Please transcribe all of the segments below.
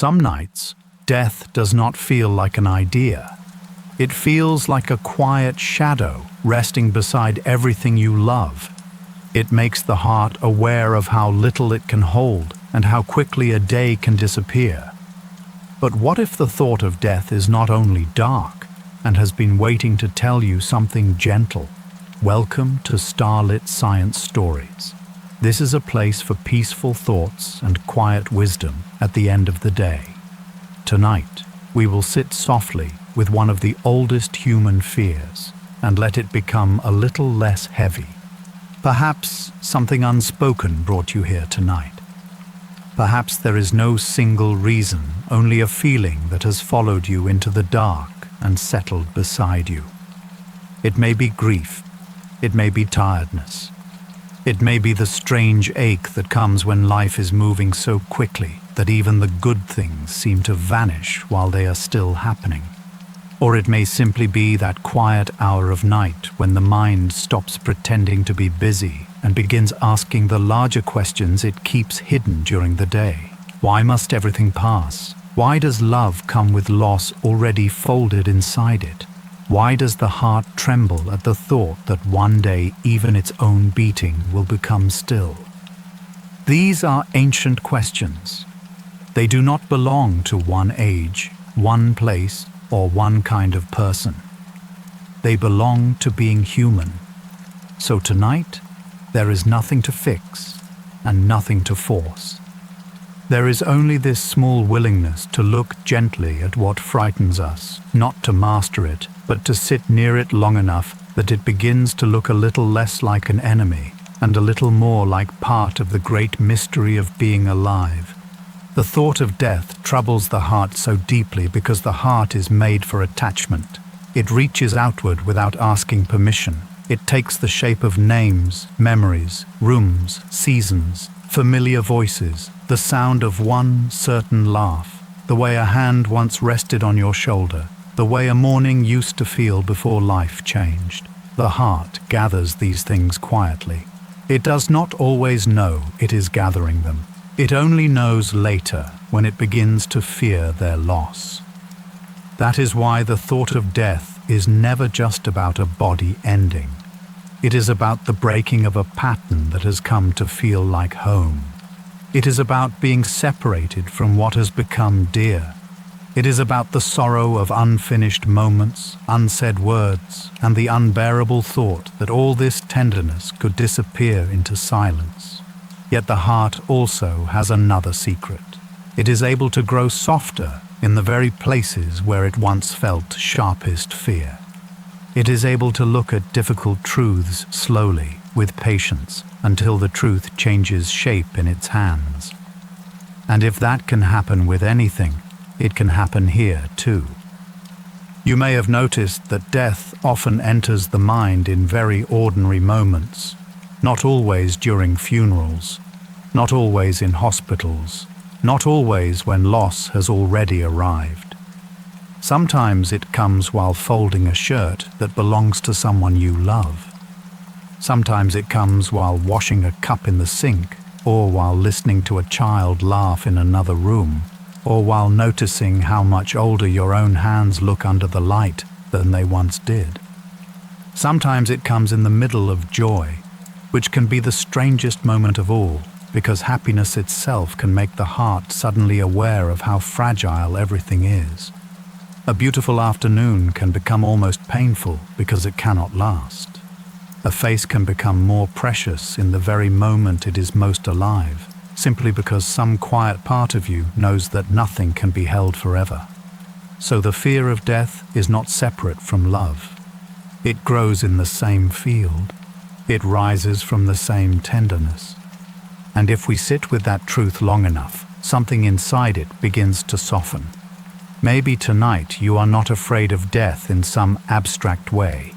Some nights, death does not feel like an idea. It feels like a quiet shadow resting beside everything you love. It makes the heart aware of how little it can hold and how quickly a day can disappear. But what if the thought of death is not only dark and has been waiting to tell you something gentle? Welcome to Starlit Science Stories. This is a place for peaceful thoughts and quiet wisdom at the end of the day. Tonight, we will sit softly with one of the oldest human fears and let it become a little less heavy. Perhaps something unspoken brought you here tonight. Perhaps there is no single reason, only a feeling that has followed you into the dark and settled beside you. It may be grief. It may be tiredness. It may be the strange ache that comes when life is moving so quickly that even the good things seem to vanish while they are still happening. Or it may simply be that quiet hour of night when the mind stops pretending to be busy and begins asking the larger questions it keeps hidden during the day. Why must everything pass? Why does love come with loss already folded inside it? Why does the heart tremble at the thought that one day even its own beating will become still? These are ancient questions. They do not belong to one age, one place, or one kind of person. They belong to being human. So tonight, there is nothing to fix and nothing to force. There is only this small willingness to look gently at what frightens us, not to master it, but to sit near it long enough that it begins to look a little less like an enemy and a little more like part of the great mystery of being alive. The thought of death troubles the heart so deeply because the heart is made for attachment. It reaches outward without asking permission. It takes the shape of names, memories, rooms, seasons, familiar voices, the sound of one certain laugh, the way a hand once rested on your shoulder, the way a morning used to feel before life changed. The heart gathers these things quietly. It does not always know it is gathering them. It only knows later when it begins to fear their loss. That is why the thought of death is never just about a body ending. It is about the breaking of a pattern that has come to feel like home. It is about being separated from what has become dear. It is about the sorrow of unfinished moments, unsaid words, and the unbearable thought that all this tenderness could disappear into silence. Yet the heart also has another secret. It is able to grow softer in the very places where it once felt sharpest fear. It is able to look at difficult truths slowly, with patience, until the truth changes shape in its hands. And if that can happen with anything, it can happen here too. You may have noticed that death often enters the mind in very ordinary moments, not always during funerals, not always in hospitals, not always when loss has already arrived. Sometimes it comes while folding a shirt that belongs to someone you love. Sometimes it comes while washing a cup in the sink, or while listening to a child laugh in another room, or while noticing how much older your own hands look under the light than they once did. Sometimes it comes in the middle of joy, which can be the strangest moment of all, because happiness itself can make the heart suddenly aware of how fragile everything is. A beautiful afternoon can become almost painful because it cannot last. A face can become more precious in the very moment it is most alive, simply because some quiet part of you knows that nothing can be held forever. So the fear of death is not separate from love. It grows in the same field. It rises from the same tenderness. And if we sit with that truth long enough, something inside it begins to soften. Maybe tonight you are not afraid of death in some abstract way.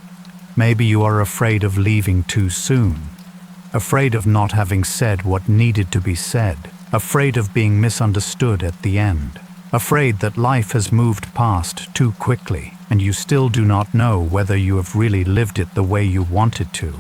Maybe you are afraid of leaving too soon, afraid of not having said what needed to be said, afraid of being misunderstood at the end, afraid that life has moved past too quickly and you still do not know whether you have really lived it the way you wanted to.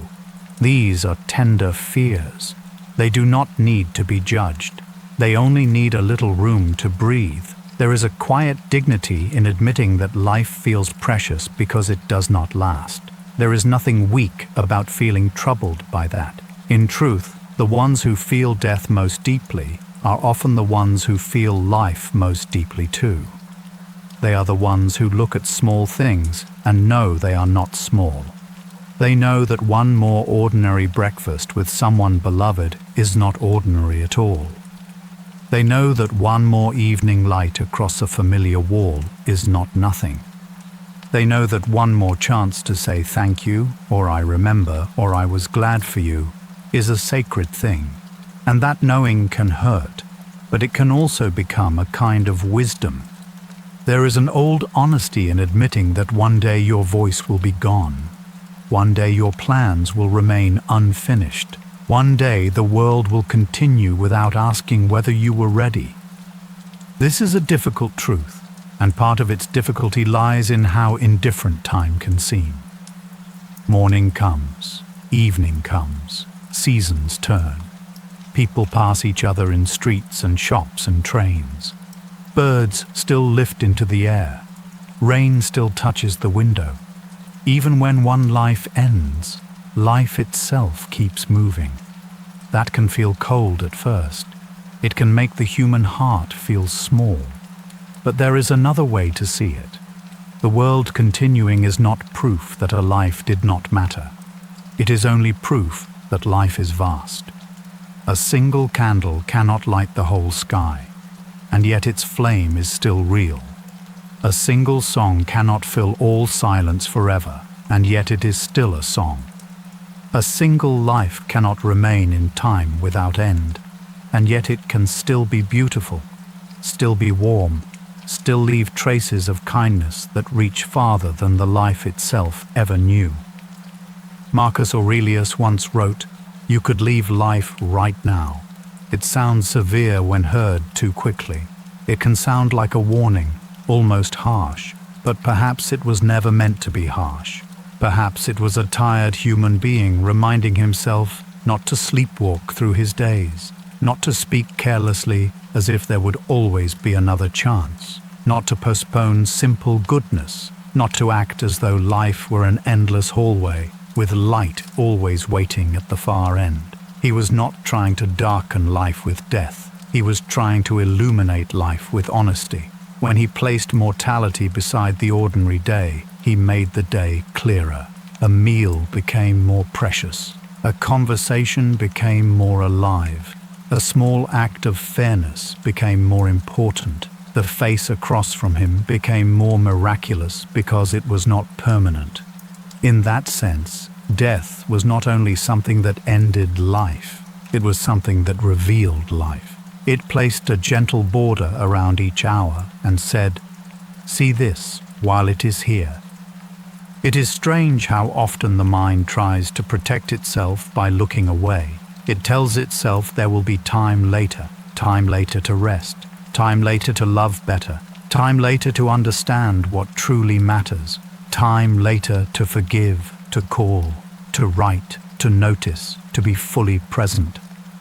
These are tender fears. They do not need to be judged. They only need a little room to breathe. There is a quiet dignity in admitting that life feels precious because it does not last. There is nothing weak about feeling troubled by that. In truth, the ones who feel death most deeply are often the ones who feel life most deeply too. They are the ones who look at small things and know they are not small. They know that one more ordinary breakfast with someone beloved is not ordinary at all. They know that one more evening light across a familiar wall is not nothing. They know that one more chance to say thank you, or I remember, or I was glad for you, is a sacred thing. And that knowing can hurt, but it can also become a kind of wisdom. There is an old honesty in admitting that one day your voice will be gone. One day your plans will remain unfinished. One day the world will continue without asking whether you were ready. This is a difficult truth, and part of its difficulty lies in how indifferent time can seem. Morning comes, evening comes, seasons turn. People pass each other in streets and shops and trains. Birds still lift into the air. Rain still touches the window. Even when one life ends, life itself keeps moving. That can feel cold at first. It can make the human heart feel small. But there is another way to see it. The world continuing is not proof that a life did not matter. It is only proof that life is vast. A single candle cannot light the whole sky, and yet its flame is still real. A single song cannot fill all silence forever, and yet it is still a song. A single life cannot remain in time without end, and yet it can still be beautiful, still be warm, still leave traces of kindness that reach farther than the life itself ever knew. Marcus Aurelius once wrote, "You could leave life right now." It sounds severe when heard too quickly. It can sound like a warning, almost harsh, but perhaps it was never meant to be harsh. Perhaps it was a tired human being reminding himself not to sleepwalk through his days, not to speak carelessly as if there would always be another chance, not to postpone simple goodness, not to act as though life were an endless hallway with light always waiting at the far end. He was not trying to darken life with death. He was trying to illuminate life with honesty. When he placed mortality beside the ordinary day, he made the day clearer. A meal became more precious. A conversation became more alive. A small act of fairness became more important. The face across from him became more miraculous because it was not permanent. In that sense, death was not only something that ended life, it was something that revealed life. It placed a gentle border around each hour and said, "See this while it is here." It is strange how often the mind tries to protect itself by looking away. It tells itself there will be time later to rest, time later to love better, time later to understand what truly matters, time later to forgive, to call, to write, to notice, to be fully present.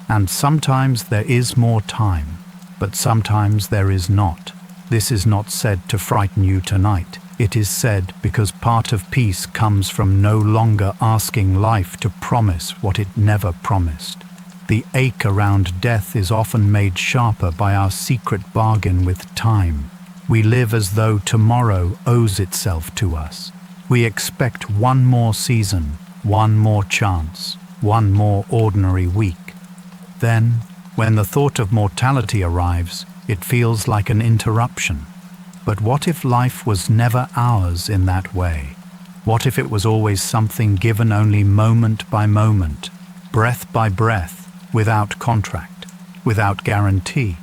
And sometimes there is more time, but sometimes there is not. This is not said to frighten you tonight. It is said because part of peace comes from no longer asking life to promise what it never promised. The ache around death is often made sharper by our secret bargain with time. We live as though tomorrow owes itself to us. We expect one more season, one more chance, one more ordinary week. Then, when the thought of mortality arrives, it feels like an interruption. But what if life was never ours in that way? What if it was always something given only moment by moment, breath by breath, without contract, without guarantee,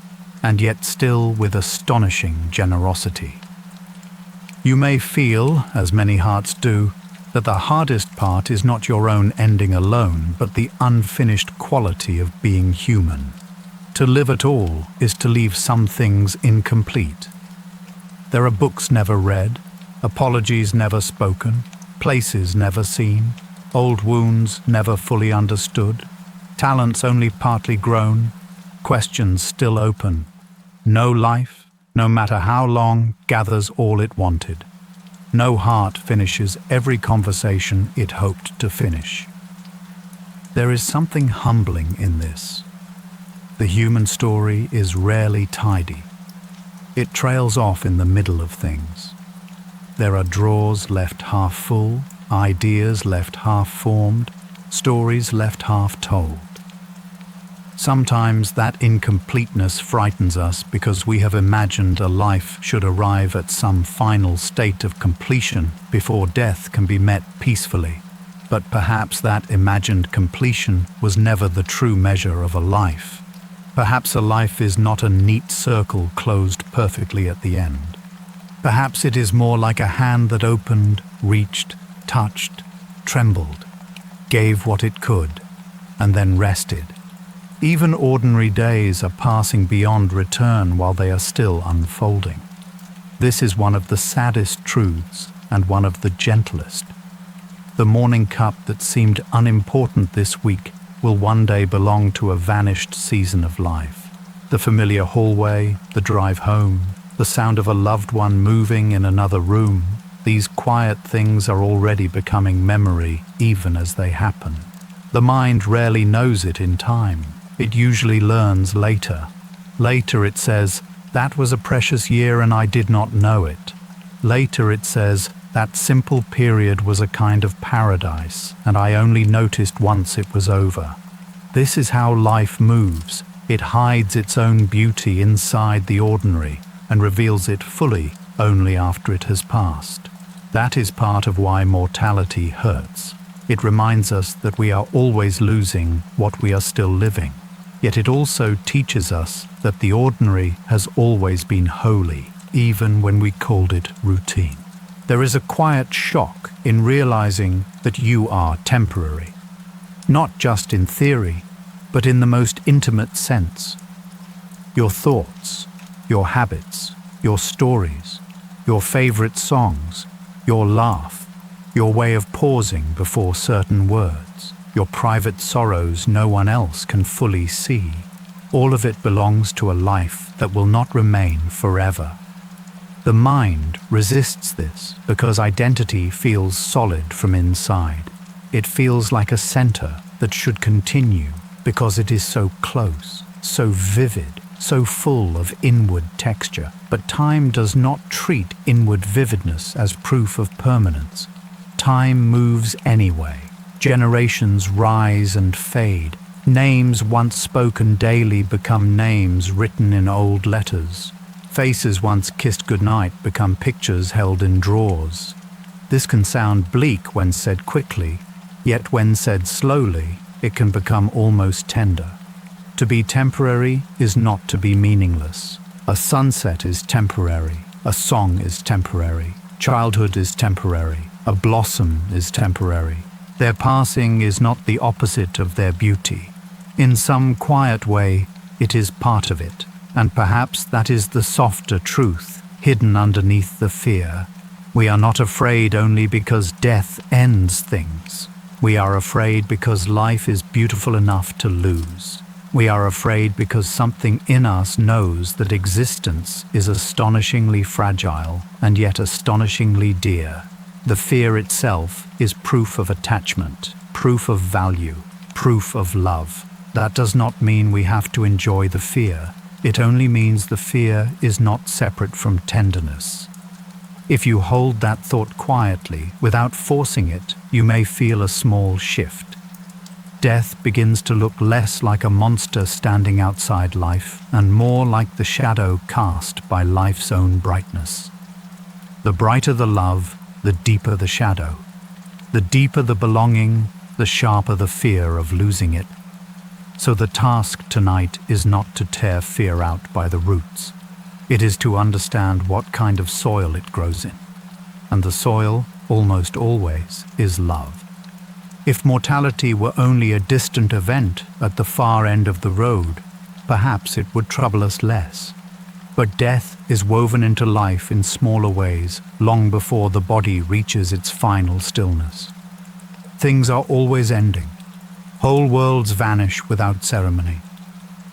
and yet still with astonishing generosity? You may feel, as many hearts do, that the hardest part is not your own ending alone, but the unfinished quality of being human. To live at all is to leave some things incomplete. There are books never read, apologies never spoken, places never seen, old wounds never fully understood, talents only partly grown, questions still open. No life, no matter how long, gathers all it wanted. No heart finishes every conversation it hoped to finish. There is something humbling in this. The human story is rarely tidy. It trails off in the middle of things. There are drawers left half full, ideas left half formed, stories left half told. Sometimes that incompleteness frightens us because we have imagined a life should arrive at some final state of completion before death can be met peacefully. But perhaps that imagined completion was never the true measure of a life. Perhaps a life is not a neat circle closed perfectly at the end. Perhaps it is more like a hand that opened, reached, touched, trembled, gave what it could, and then rested. Even ordinary days are passing beyond return while they are still unfolding. This is one of the saddest truths and one of the gentlest. The morning cup that seemed unimportant this week will one day belong to a vanished season of life. The familiar hallway, the drive home, the sound of a loved one moving in another room, these quiet things are already becoming memory even as they happen. The mind rarely knows it in time. It usually learns later. Later it says, "That was a precious year and I did not know it." Later it says, "That simple period was a kind of paradise and I only noticed once it was over." This is how life moves. It hides its own beauty inside the ordinary and reveals it fully only after it has passed. That is part of why mortality hurts. It reminds us that we are always losing what we are still living. Yet it also teaches us that the ordinary has always been holy, even when we called it routine. There is a quiet shock in realizing that you are temporary, not just in theory, but in the most intimate sense. Your thoughts, your habits, your stories, your favorite songs, your laugh, your way of pausing before certain words, your private sorrows no one else can fully see. All of it belongs to a life that will not remain forever. The mind resists this because identity feels solid from inside. It feels like a center that should continue because it is so close, so vivid, so full of inward texture. But time does not treat inward vividness as proof of permanence. Time moves anyway. Generations rise and fade. Names once spoken daily become names written in old letters. Faces once kissed goodnight become pictures held in drawers. This can sound bleak when said quickly, yet when said slowly, it can become almost tender. To be temporary is not to be meaningless. A sunset is temporary. A song is temporary. Childhood is temporary. A blossom is temporary. Their passing is not the opposite of their beauty. In some quiet way, it is part of it, and perhaps that is the softer truth hidden underneath the fear. We are not afraid only because death ends things. We are afraid because life is beautiful enough to lose. We are afraid because something in us knows that existence is astonishingly fragile and yet astonishingly dear. The fear itself is proof of attachment, proof of value, proof of love. That does not mean we have to enjoy the fear. It only means the fear is not separate from tenderness. If you hold that thought quietly, without forcing it, you may feel a small shift. Death begins to look less like a monster standing outside life and more like the shadow cast by life's own brightness. The brighter the love, the deeper the shadow. The deeper the belonging, the sharper the fear of losing it. So the task tonight is not to tear fear out by the roots. It is to understand what kind of soil it grows in. And the soil, almost always, is love. If mortality were only a distant event at the far end of the road, perhaps it would trouble us less. But death is woven into life in smaller ways, long before the body reaches its final stillness. Things are always ending. Whole worlds vanish without ceremony.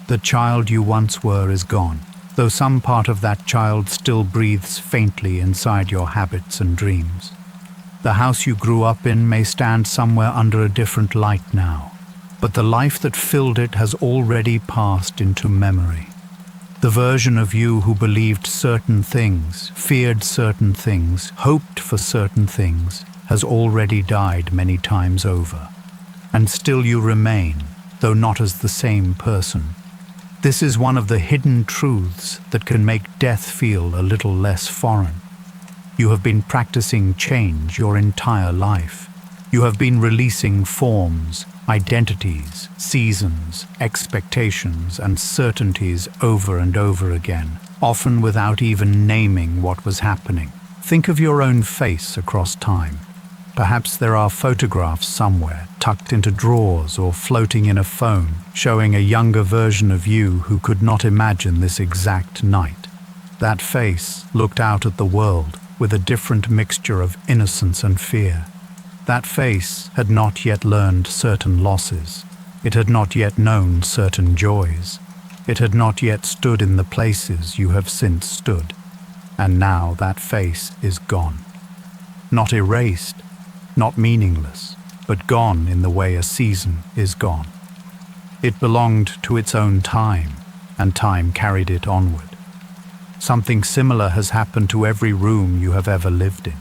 The child you once were is gone, though some part of that child still breathes faintly inside your habits and dreams. The house you grew up in may stand somewhere under a different light now, but the life that filled it has already passed into memory. The version of you who believed certain things, feared certain things, hoped for certain things, has already died many times over. And still you remain, though not as the same person. This is one of the hidden truths that can make death feel a little less foreign. You have been practicing change your entire life. You have been releasing forms, identities, seasons, expectations, and certainties over and over again, often without even naming what was happening. Think of your own face across time. Perhaps there are photographs somewhere, tucked into drawers or floating in a phone, showing a younger version of you who could not imagine this exact night. That face looked out at the world with a different mixture of innocence and fear. That face had not yet learned certain losses. It had not yet known certain joys. It had not yet stood in the places you have since stood. And now that face is gone. Not erased, not meaningless, but gone in the way a season is gone. It belonged to its own time, and time carried it onward. Something similar has happened to every room you have ever lived in,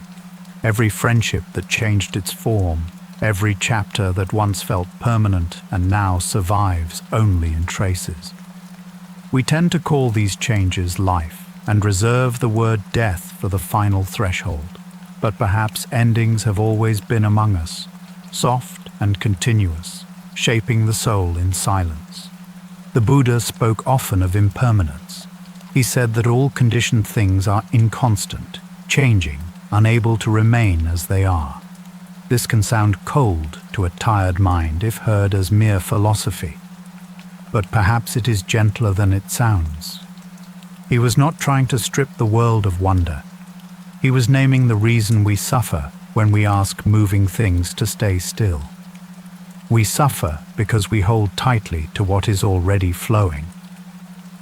every friendship that changed its form, every chapter that once felt permanent and now survives only in traces. We tend to call these changes life and reserve the word death for the final threshold. But perhaps endings have always been among us, soft and continuous, shaping the soul in silence. The Buddha spoke often of impermanence. He said that all conditioned things are inconstant, changing, unable to remain as they are. This can sound cold to a tired mind if heard as mere philosophy, but perhaps it is gentler than it sounds. He was not trying to strip the world of wonder. He was naming the reason we suffer when we ask moving things to stay still. We suffer because we hold tightly to what is already flowing.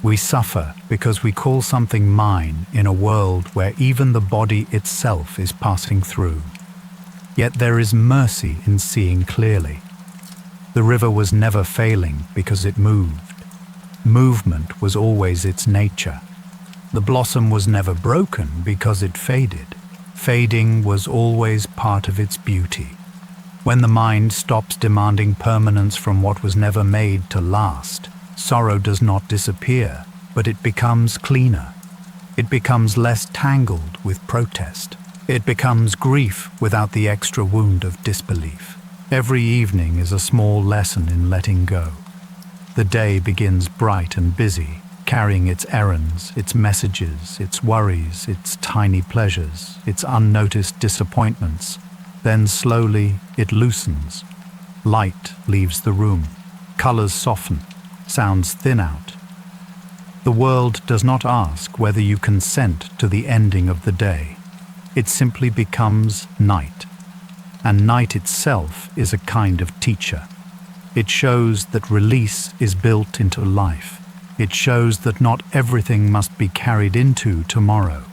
We suffer because we call something mine in a world where even the body itself is passing through. Yet there is mercy in seeing clearly. The river was never failing because it moved. Movement was always its nature. The blossom was never broken because it faded. Fading was always part of its beauty. When the mind stops demanding permanence from what was never made to last, sorrow does not disappear, but it becomes cleaner. It becomes less tangled with protest. It becomes grief without the extra wound of disbelief. Every evening is a small lesson in letting go. The day begins bright and busy, carrying its errands, its messages, its worries, its tiny pleasures, its unnoticed disappointments. Then slowly it loosens. Light leaves the room. Colors soften. Sounds thin out. The world does not ask whether you consent to the ending of the day. It simply becomes night. And night itself is a kind of teacher. It shows that release is built into life. It shows that not everything must be carried into tomorrow.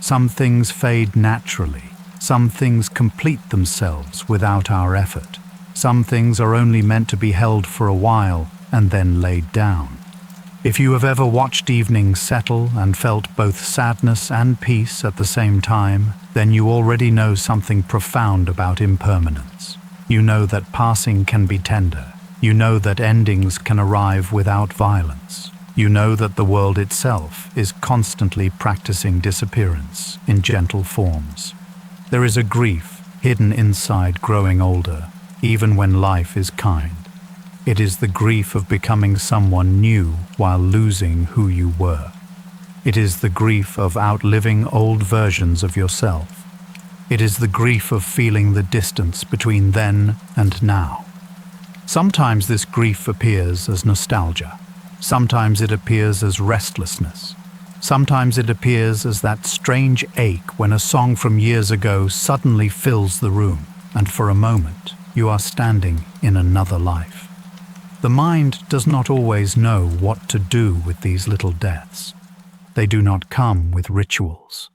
Some things fade naturally. Some things complete themselves without our effort. Some things are only meant to be held for a while and then laid down. If you have ever watched evenings settle and felt both sadness and peace at the same time, then you already know something profound about impermanence. You know that passing can be tender. You know that endings can arrive without violence. You know that the world itself is constantly practicing disappearance in gentle forms. There is a grief hidden inside growing older, even when life is kind. It is the grief of becoming someone new while losing who you were. It is the grief of outliving old versions of yourself. It is the grief of feeling the distance between then and now. Sometimes this grief appears as nostalgia. Sometimes it appears as restlessness. Sometimes it appears as that strange ache when a song from years ago suddenly fills the room, and for a moment you are standing in another life. The mind does not always know what to do with these little deaths. They do not come with rituals.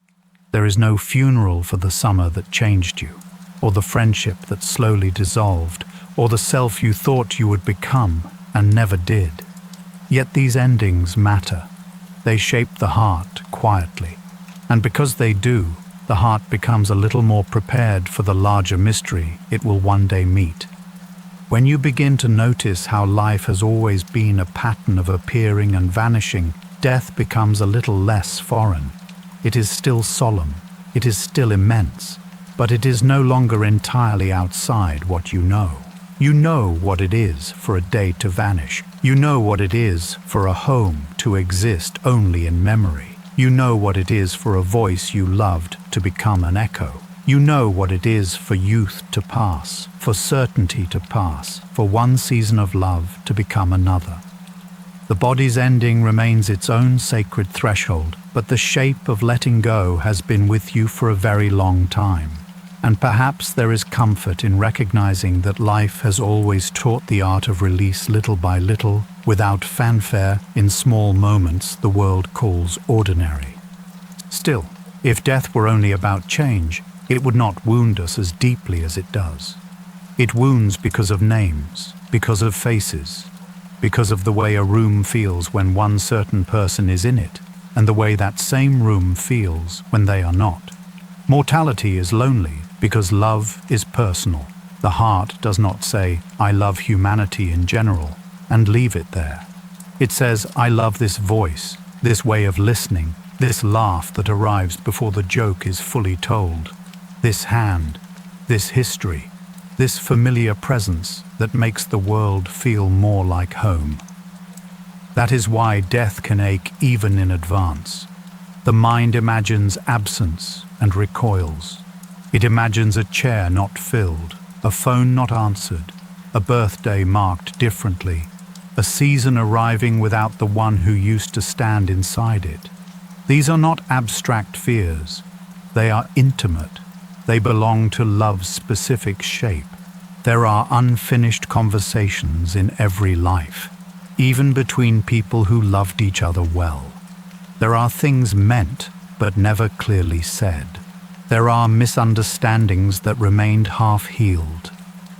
There is no funeral for the summer that changed you, or the friendship that slowly dissolved, or the self you thought you would become and never did. Yet these endings matter. They shape the heart quietly, and because they do, the heart becomes a little more prepared for the larger mystery it will one day meet. When you begin to notice how life has always been a pattern of appearing and vanishing, death becomes a little less foreign. It is still solemn, it is still immense, but it is no longer entirely outside what you know. You know what it is for a day to vanish. You know what it is for a home to exist only in memory. You know what it is for a voice you loved to become an echo. You know what it is for youth to pass, for certainty to pass, for one season of love to become another. The body's ending remains its own sacred threshold, but the shape of letting go has been with you for a very long time. And perhaps there is comfort in recognizing that life has always taught the art of release little by little, without fanfare, in small moments the world calls ordinary. Still, if death were only about change, it would not wound us as deeply as it does. It wounds because of names, because of faces, because of the way a room feels when one certain person is in it, and the way that same room feels when they are not. Mortality is lonely because love is personal. The heart does not say, "I love humanity in general," and leave it there. It says, "I love this voice, this way of listening, this laugh that arrives before the joke is fully told, this hand, this history, this familiar presence that makes the world feel more like home." That is why death can ache even in advance. The mind imagines absence and recoils. It imagines a chair not filled, a phone not answered, a birthday marked differently, a season arriving without the one who used to stand inside it. These are not abstract fears. They are intimate. They belong to love's specific shape. There are unfinished conversations in every life, even between people who loved each other well. There are things meant but never clearly said. There are misunderstandings that remained half-healed.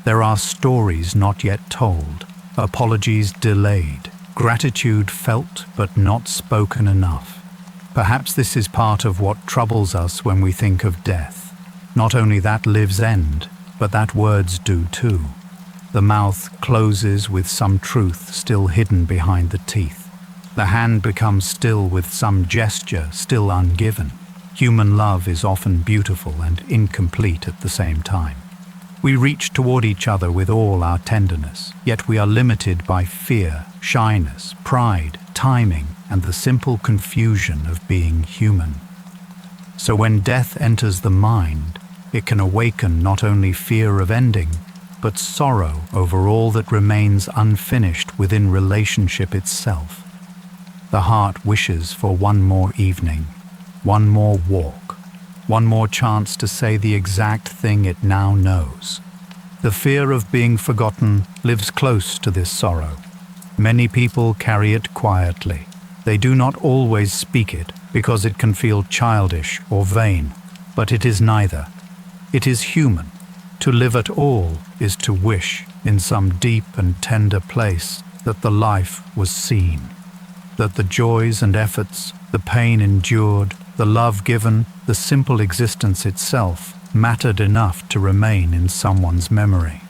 There are stories not yet told, apologies delayed, gratitude felt but not spoken enough. Perhaps this is part of what troubles us when we think of death. Not only that lives end, but that words do too. The mouth closes with some truth still hidden behind the teeth. The hand becomes still with some gesture still ungiven. Human love is often beautiful and incomplete at the same time. We reach toward each other with all our tenderness, yet we are limited by fear, shyness, pride, timing, and the simple confusion of being human. So when death enters the mind, it can awaken not only fear of ending, but sorrow over all that remains unfinished within relationship itself. The heart wishes for one more evening, one more walk, one more chance to say the exact thing it now knows. The fear of being forgotten lives close to this sorrow. Many people carry it quietly. They do not always speak it because it can feel childish or vain, but it is neither. It is human. To live at all is to wish in some deep and tender place that the life was seen, that the joys and efforts, the pain endured, the love given, the simple existence itself mattered enough to remain in someone's memory.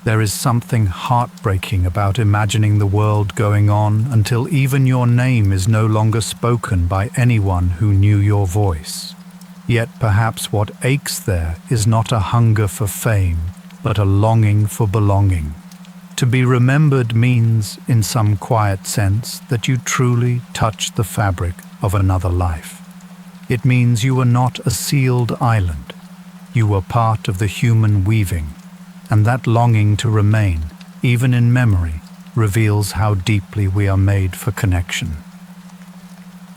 There is something heartbreaking about imagining the world going on until even your name is no longer spoken by anyone who knew your voice. Yet perhaps what aches there is not a hunger for fame, but a longing for belonging. To be remembered means, in some quiet sense, that you truly touched the fabric of another life. It means you were not a sealed island. You were part of the human weaving, and that longing to remain, even in memory, reveals how deeply we are made for connection.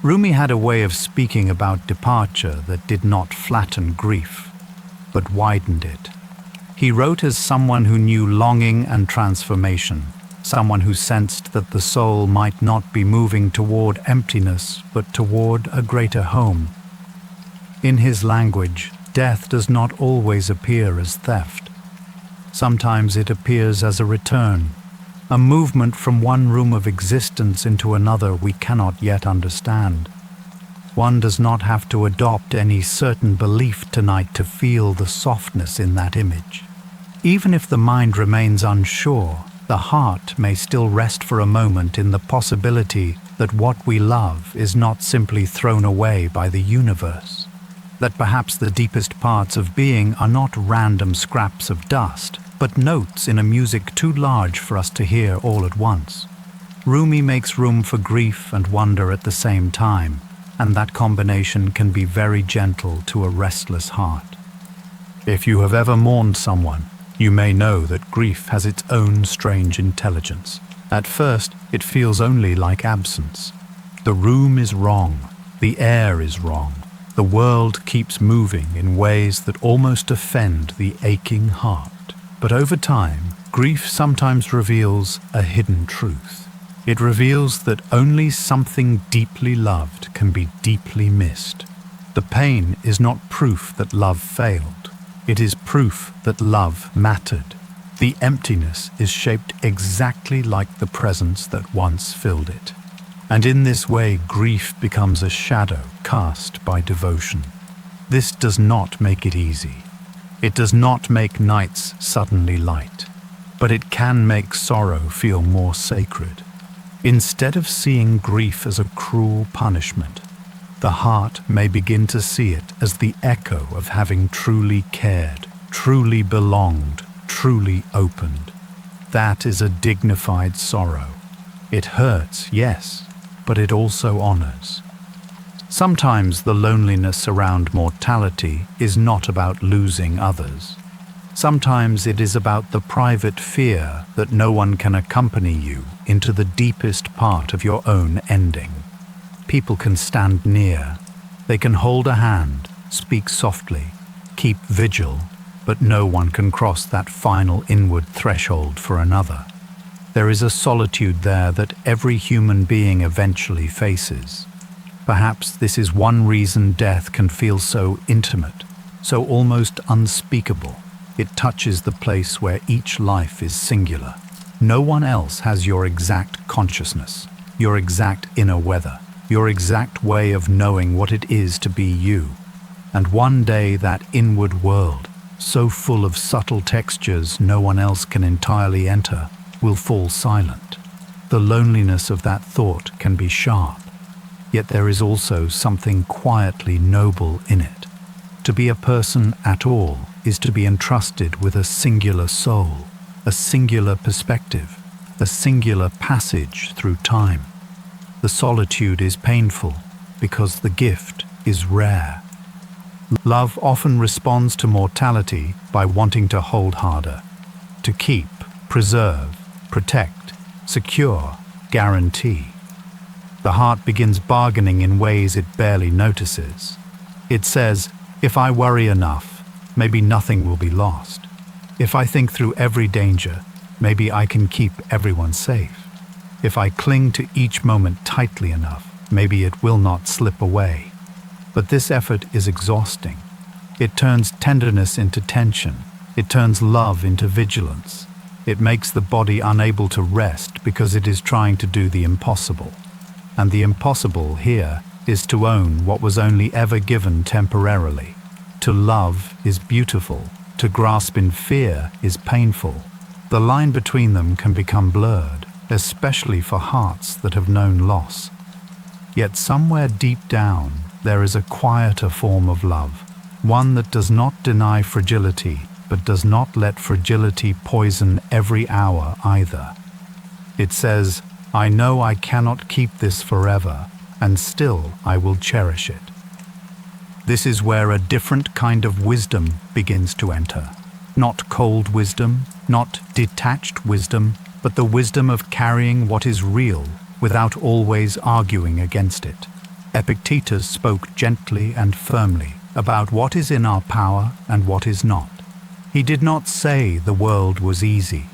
Rumi had a way of speaking about departure that did not flatten grief, but widened it. He wrote as someone who knew longing and transformation, someone who sensed that the soul might not be moving toward emptiness, but toward a greater home. In his language, death does not always appear as theft. Sometimes it appears as a return, a movement from one room of existence into another we cannot yet understand. One does not have to adopt any certain belief tonight to feel the softness in that image. Even if the mind remains unsure, the heart may still rest for a moment in the possibility that what we love is not simply thrown away by the universe, that perhaps the deepest parts of being are not random scraps of dust, but notes in a music too large for us to hear all at once. Rumi makes room for grief and wonder at the same time, and that combination can be very gentle to a restless heart. If you have ever mourned someone, you may know that grief has its own strange intelligence. At first, it feels only like absence. The room is wrong, the air is wrong, the world keeps moving in ways that almost offend the aching heart. But over time, grief sometimes reveals a hidden truth. It reveals that only something deeply loved can be deeply missed. The pain is not proof that love failed. It is proof that love mattered. The emptiness is shaped exactly like the presence that once filled it. And in this way, grief becomes a shadow cast by devotion. This does not make it easy. It does not make nights suddenly light, but it can make sorrow feel more sacred. Instead of seeing grief as a cruel punishment, the heart may begin to see it as the echo of having truly cared, truly belonged, truly opened. That is a dignified sorrow. It hurts, yes, but it also honors. Sometimes the loneliness around mortality is not about losing others. Sometimes it is about the private fear that no one can accompany you into the deepest part of your own ending. People can stand near, they can hold a hand, speak softly, keep vigil, but no one can cross that final inward threshold for another. There is a solitude there that every human being eventually faces. Perhaps this is one reason death can feel so intimate, so almost unspeakable. It touches the place where each life is singular. No one else has your exact consciousness, your exact inner weather, your exact way of knowing what it is to be you. And one day that inward world, so full of subtle textures no one else can entirely enter, will fall silent. The loneliness of that thought can be sharp. Yet there is also something quietly noble in it. To be a person at all is to be entrusted with a singular soul, a singular perspective, a singular passage through time. The solitude is painful because the gift is rare. Love often responds to mortality by wanting to hold harder, to keep, preserve, protect, secure, guarantee. The heart begins bargaining in ways it barely notices. It says, if I worry enough, maybe nothing will be lost. If I think through every danger, maybe I can keep everyone safe. If I cling to each moment tightly enough, maybe it will not slip away. But this effort is exhausting. It turns tenderness into tension. It turns love into vigilance. It makes the body unable to rest because it is trying to do the impossible. And the impossible here is to own what was only ever given temporarily. To love is beautiful. To grasp in fear is painful. The line between them can become blurred, especially for hearts that have known loss. Yet somewhere deep down, there is a quieter form of love, one that does not deny fragility, but does not let fragility poison every hour either. It says, I know I cannot keep this forever, and still I will cherish it. This is where a different kind of wisdom begins to enter. Not cold wisdom, not detached wisdom, but the wisdom of carrying what is real without always arguing against it. Epictetus spoke gently and firmly about what is in our power and what is not. He did not say the world was easy.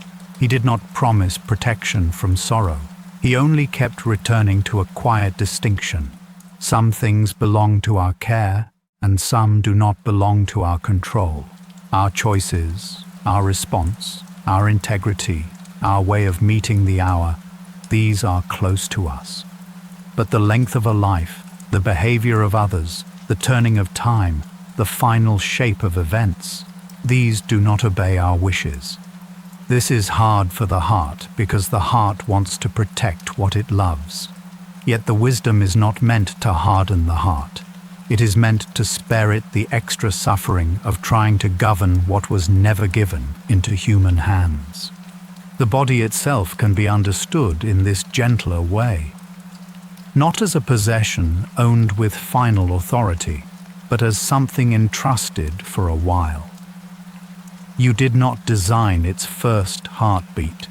He did not promise protection from sorrow. He only kept returning to a quiet distinction. Some things belong to our care, and some do not belong to our control. Our choices, our response, our integrity, our way of meeting the hour, these are close to us. But the length of a life, the behavior of others, the turning of time, the final shape of events, these do not obey our wishes. This is hard for the heart because the heart wants to protect what it loves. Yet the wisdom is not meant to harden the heart. It is meant to spare it the extra suffering of trying to govern what was never given into human hands. The body itself can be understood in this gentler way. Not as a possession owned with final authority, but as something entrusted for a while. You did not design its first heartbeat.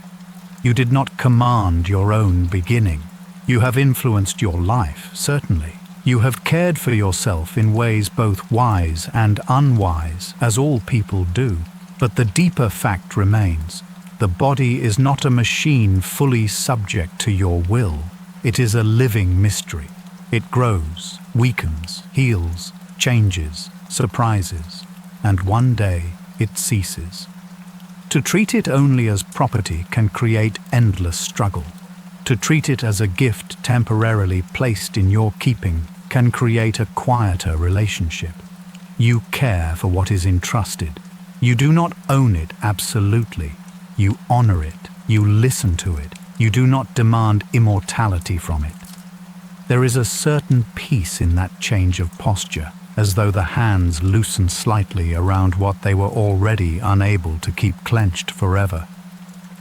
You did not command your own beginning. You have influenced your life, certainly. You have cared for yourself in ways both wise and unwise, as all people do. But the deeper fact remains. The body is not a machine fully subject to your will. It is a living mystery. It grows, weakens, heals, changes, surprises, and one day it ceases. To treat it only as property can create endless struggle. To treat it as a gift temporarily placed in your keeping can create a quieter relationship. You care for what is entrusted. You do not own it absolutely. You honor it. You listen to it. You do not demand immortality from it. There is a certain peace in that change of posture, as though the hands loosen slightly around what they were already unable to keep clenched forever.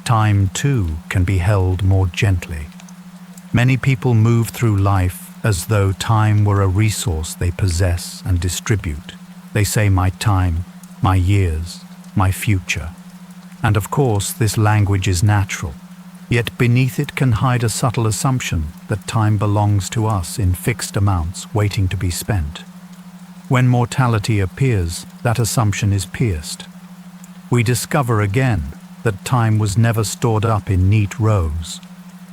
Time, too, can be held more gently. Many people move through life as though time were a resource they possess and distribute. They say, my time, my years, my future. And of course, this language is natural. Yet beneath it can hide a subtle assumption that time belongs to us in fixed amounts waiting to be spent. When mortality appears, that assumption is pierced. We discover again that time was never stored up in neat rows.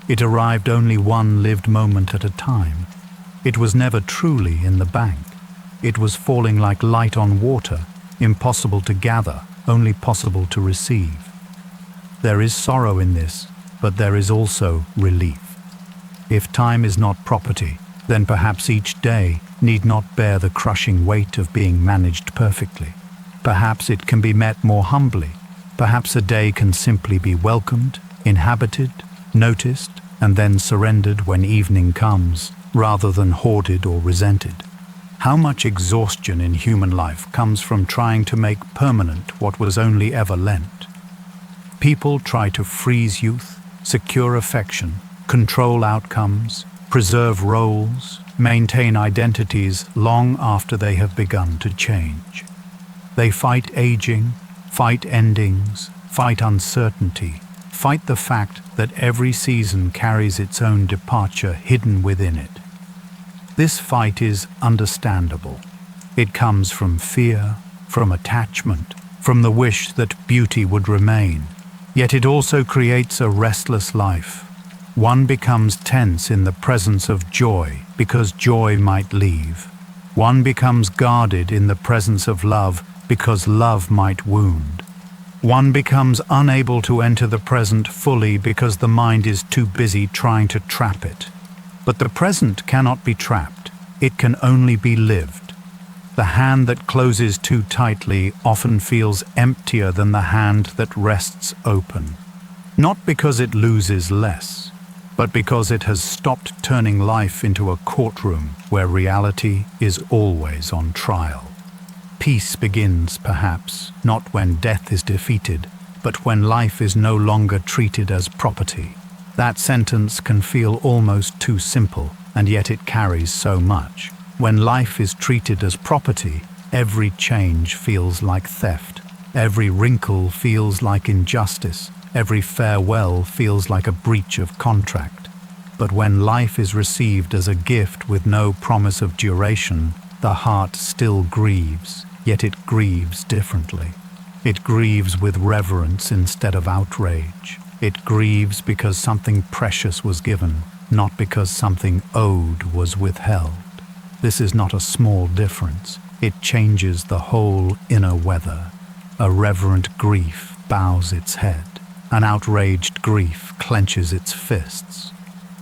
It arrived only one lived moment at a time. It was never truly in the bank. It was falling like light on water, impossible to gather, only possible to receive. There is sorrow in this, but there is also relief. If time is not property, then perhaps each day need not bear the crushing weight of being managed perfectly. Perhaps it can be met more humbly. Perhaps a day can simply be welcomed, inhabited, noticed, and then surrendered when evening comes, rather than hoarded or resented. How much exhaustion in human life comes from trying to make permanent what was only ever lent? People try to freeze youth, secure affection, control outcomes, preserve roles, maintain identities long after they have begun to change. They fight aging, fight endings, fight uncertainty, fight the fact that every season carries its own departure hidden within it. This fight is understandable. It comes from fear, from attachment, from the wish that beauty would remain. Yet it also creates a restless life. One becomes tense in the presence of joy because joy might leave. One becomes guarded in the presence of love because love might wound. One becomes unable to enter the present fully because the mind is too busy trying to trap it. But the present cannot be trapped. It can only be lived. The hand that closes too tightly often feels emptier than the hand that rests open. Not because it loses less, but because it has stopped turning life into a courtroom where reality is always on trial. Peace begins, perhaps, not when death is defeated, but when life is no longer treated as property. That sentence can feel almost too simple, and yet it carries so much. When life is treated as property, every change feels like theft. Every wrinkle feels like injustice. Every farewell feels like a breach of contract. But when life is received as a gift with no promise of duration, the heart still grieves, yet it grieves differently. It grieves with reverence instead of outrage. It grieves because something precious was given, not because something owed was withheld. This is not a small difference. It changes the whole inner weather. A reverent grief bows its head. An outraged grief clenches its fists.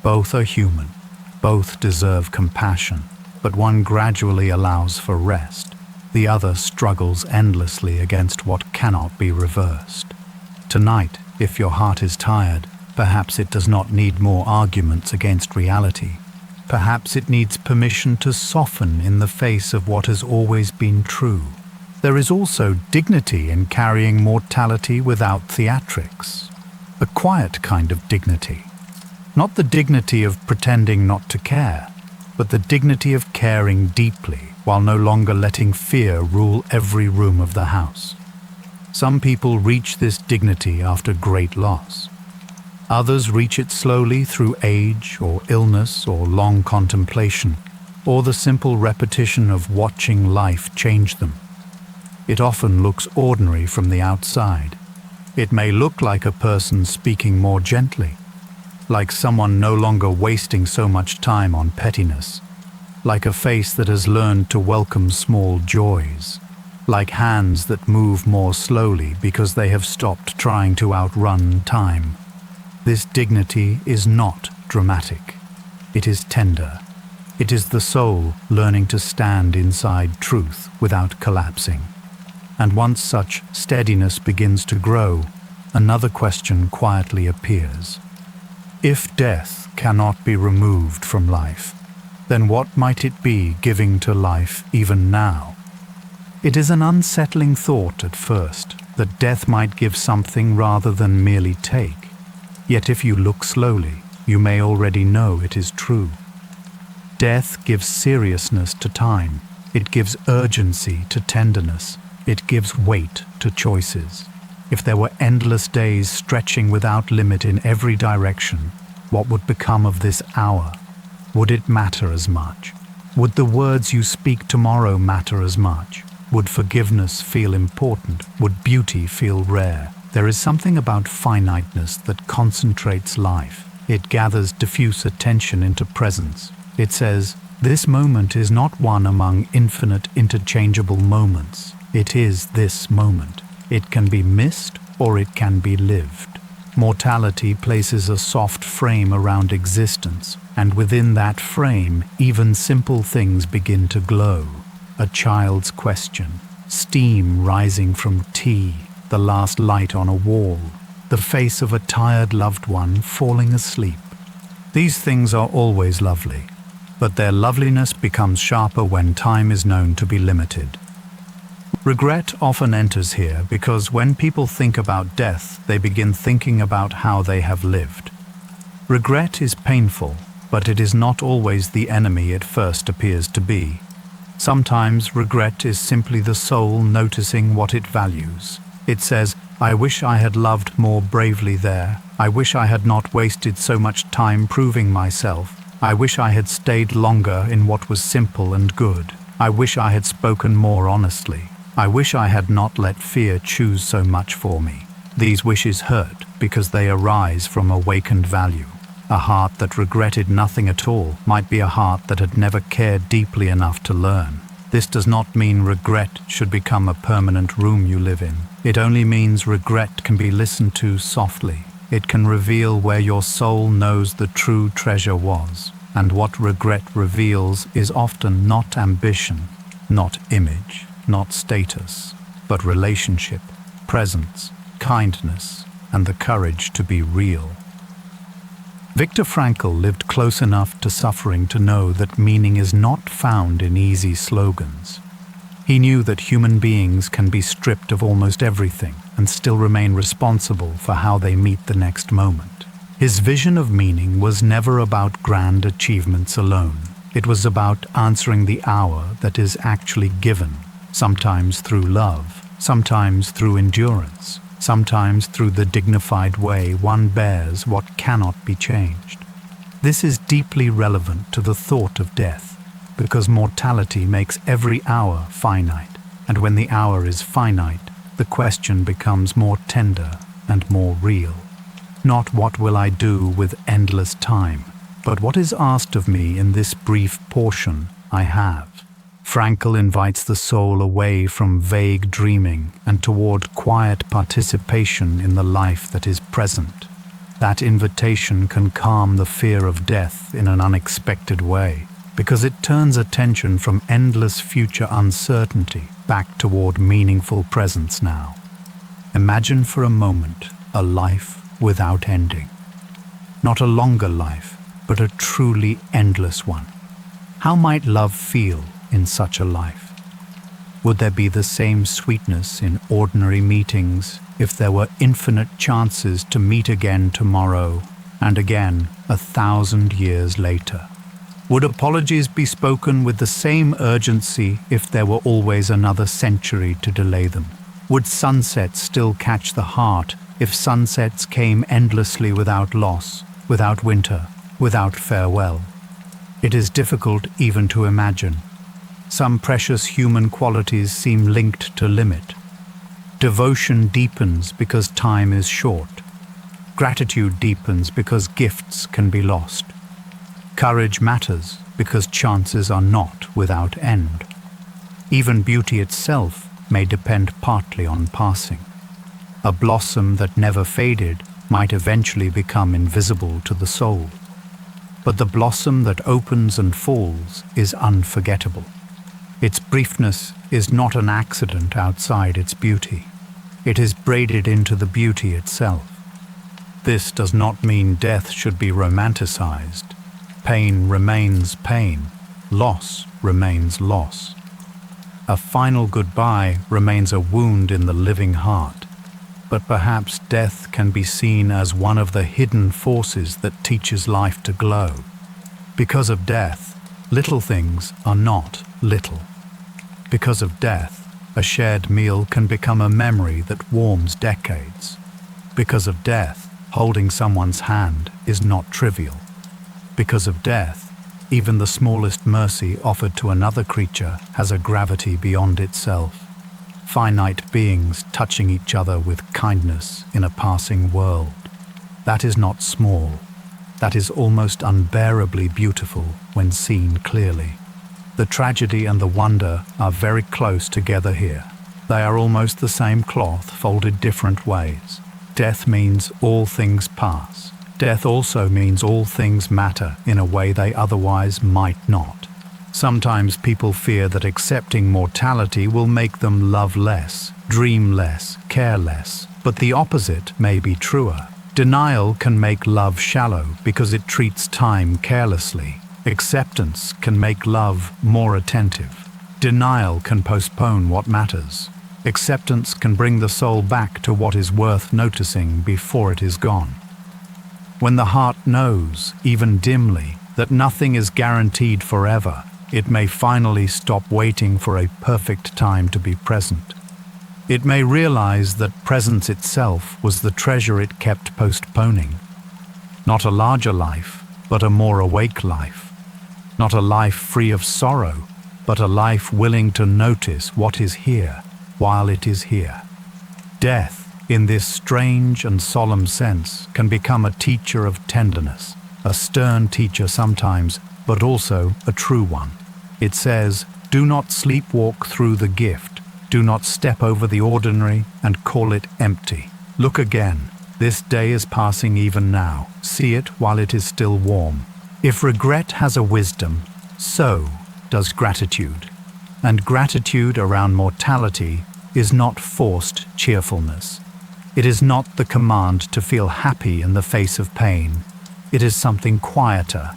Both are human. Both deserve compassion, but one gradually allows for rest. The other struggles endlessly against what cannot be reversed. Tonight, if your heart is tired, perhaps it does not need more arguments against reality. Perhaps it needs permission to soften in the face of what has always been true. There is also dignity in carrying mortality without theatrics. A quiet kind of dignity. Not the dignity of pretending not to care, but the dignity of caring deeply while no longer letting fear rule every room of the house. Some people reach this dignity after great loss. Others reach it slowly through age or illness or long contemplation, or the simple repetition of watching life change them. It often looks ordinary from the outside. It may look like a person speaking more gently, like someone no longer wasting so much time on pettiness, like a face that has learned to welcome small joys, like hands that move more slowly because they have stopped trying to outrun time. This dignity is not dramatic. It is tender. It is the soul learning to stand inside truth without collapsing. And once such steadiness begins to grow, another question quietly appears. If death cannot be removed from life, then what might it be giving to life even now? It is an unsettling thought at first that death might give something rather than merely take. Yet if you look slowly, you may already know it is true. Death gives seriousness to time. It gives urgency to tenderness. It gives weight to choices. If there were endless days stretching without limit in every direction, what would become of this hour? Would it matter as much? Would the words you speak tomorrow matter as much? Would forgiveness feel important? Would beauty feel rare? There is something about finiteness that concentrates life. It gathers diffuse attention into presence. It says, this moment is not one among infinite interchangeable moments. It is this moment. It can be missed or it can be lived. Mortality places a soft frame around existence, and within that frame, even simple things begin to glow. A child's question, steam rising from tea, the last light on a wall, the face of a tired loved one falling asleep. These things are always lovely, but their loveliness becomes sharper when time is known to be limited. Regret often enters here because when people think about death, they begin thinking about how they have lived. Regret is painful, but it is not always the enemy it first appears to be. Sometimes regret is simply the soul noticing what it values. It says, I wish I had loved more bravely there. I wish I had not wasted so much time proving myself. I wish I had stayed longer in what was simple and good. I wish I had spoken more honestly. I wish I had not let fear choose so much for me. These wishes hurt because they arise from awakened value. A heart that regretted nothing at all might be a heart that had never cared deeply enough to learn. This does not mean regret should become a permanent room you live in. It only means regret can be listened to softly. It can reveal where your soul knows the true treasure was. And what regret reveals is often not ambition, not image, not status, but relationship, presence, kindness, and the courage to be real. Viktor Frankl lived close enough to suffering to know that meaning is not found in easy slogans. He knew that human beings can be stripped of almost everything and still remain responsible for how they meet the next moment. His vision of meaning was never about grand achievements alone. It was about answering the hour that is actually given, sometimes through love, sometimes through endurance, sometimes through the dignified way one bears what cannot be changed. This is deeply relevant to the thought of death, because mortality makes every hour finite, and when the hour is finite, the question becomes more tender and more real. not what will I do with endless time, but what is asked of me in this brief portion I have. Frankl invites the soul away from vague dreaming and toward quiet participation in the life that is present. That invitation can calm the fear of death in an unexpected way, because it turns attention from endless future uncertainty back toward meaningful presence now. Imagine for a moment a life without ending. Not a longer life, but a truly endless one. How might love feel in such a life? Would there be the same sweetness in ordinary meetings if there were infinite chances to meet again tomorrow and again 1,000 years later? Would apologies be spoken with the same urgency if there were always another century to delay them? Would sunsets still catch the heart if sunsets came endlessly without loss, without winter, without farewell? It is difficult even to imagine. Some precious human qualities seem linked to limit. Devotion deepens because time is short. Gratitude deepens because gifts can be lost. Courage matters because chances are not without end. Even beauty itself may depend partly on passing. A blossom that never faded might eventually become invisible to the soul. But the blossom that opens and falls is unforgettable. Its briefness is not an accident outside its beauty. It is braided into the beauty itself. This does not mean death should be romanticized. Pain remains pain. Loss remains loss. A final goodbye remains a wound in the living heart. But perhaps death can be seen as one of the hidden forces that teaches life to glow. Because of death, little things are not little. Because of death, a shared meal can become a memory that warms decades. Because of death, holding someone's hand is not trivial. Because of death, even the smallest mercy offered to another creature has a gravity beyond itself. Finite beings touching each other with kindness in a passing world. That is not small. That is almost unbearably beautiful when seen clearly. The tragedy and the wonder are very close together here. They are almost the same cloth folded different ways. Death means all things pass. Death also means all things matter in a way they otherwise might not. Sometimes people fear that accepting mortality will make them love less, dream less, care less, but the opposite may be truer. Denial can make love shallow because it treats time carelessly. Acceptance can make love more attentive. Denial can postpone what matters. Acceptance can bring the soul back to what is worth noticing before it is gone. When the heart knows, even dimly, that nothing is guaranteed forever, it may finally stop waiting for a perfect time to be present. It may realize that presence itself was the treasure it kept postponing. Not a larger life, but a more awake life. Not a life free of sorrow, but a life willing to notice what is here while it is here. Death, in this strange and solemn sense, can become a teacher of tenderness, a stern teacher sometimes, but also a true one. It says, "Do not sleepwalk through the gift. Do not step over the ordinary and call it empty. Look again. This day is passing even now. See it while it is still warm." If regret has a wisdom, so does gratitude. And gratitude around mortality is not forced cheerfulness. It is not the command to feel happy in the face of pain. It is something quieter.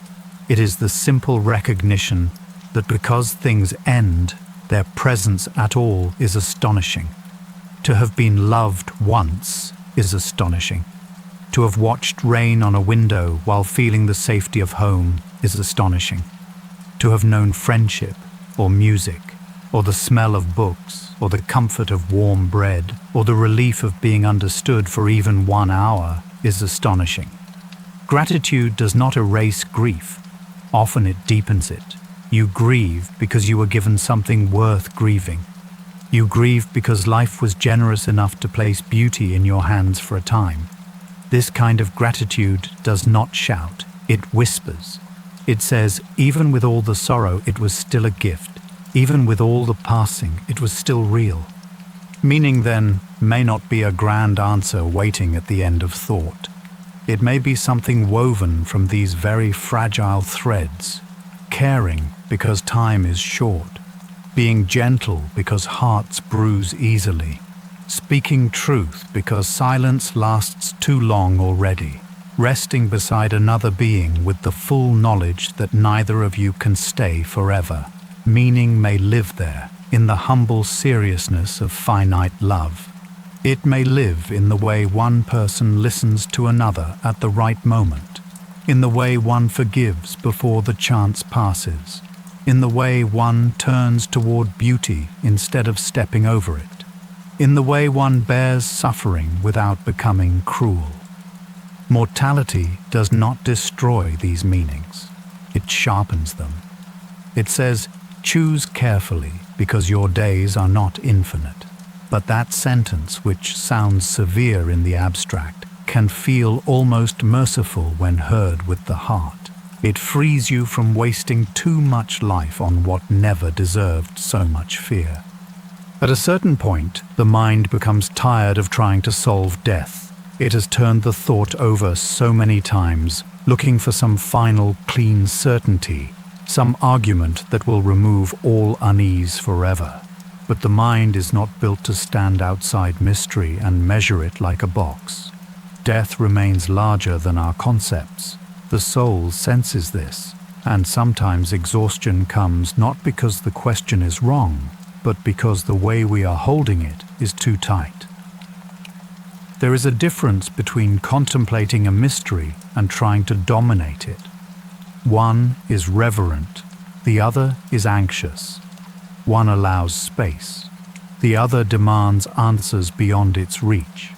It is the simple recognition that because things end, their presence at all is astonishing. To have been loved once is astonishing. To have watched rain on a window while feeling the safety of home is astonishing. To have known friendship, or music, or the smell of books, or the comfort of warm bread, or the relief of being understood for even 1 hour is astonishing. Gratitude does not erase grief. Often it deepens it. You grieve because you were given something worth grieving. You grieve because life was generous enough to place beauty in your hands for a time. This kind of gratitude does not shout, it whispers. It says, even with all the sorrow, it was still a gift. Even with all the passing, it was still real. Meaning, then, may not be a grand answer waiting at the end of thought. It may be something woven from these very fragile threads, caring because time is short, being gentle because hearts bruise easily, speaking truth because silence lasts too long already, resting beside another being with the full knowledge that neither of you can stay forever. Meaning may live there, in the humble seriousness of finite love. It may live in the way one person listens to another at the right moment, in the way one forgives before the chance passes, in the way one turns toward beauty instead of stepping over it, in the way one bears suffering without becoming cruel. Mortality does not destroy these meanings, it sharpens them. It says, choose carefully, because your days are not infinite. But that sentence, which sounds severe in the abstract, can feel almost merciful when heard with the heart. It frees you from wasting too much life on what never deserved so much fear. At a certain point, the mind becomes tired of trying to solve death. It has turned the thought over so many times, looking for some final, clean certainty, some argument that will remove all unease forever. But the mind is not built to stand outside mystery and measure it like a box. Death remains larger than our concepts. The soul senses this, and sometimes exhaustion comes not because the question is wrong, but because the way we are holding it is too tight. There is a difference between contemplating a mystery and trying to dominate it. One is reverent, the other is anxious. One allows space, the other demands answers beyond its reach.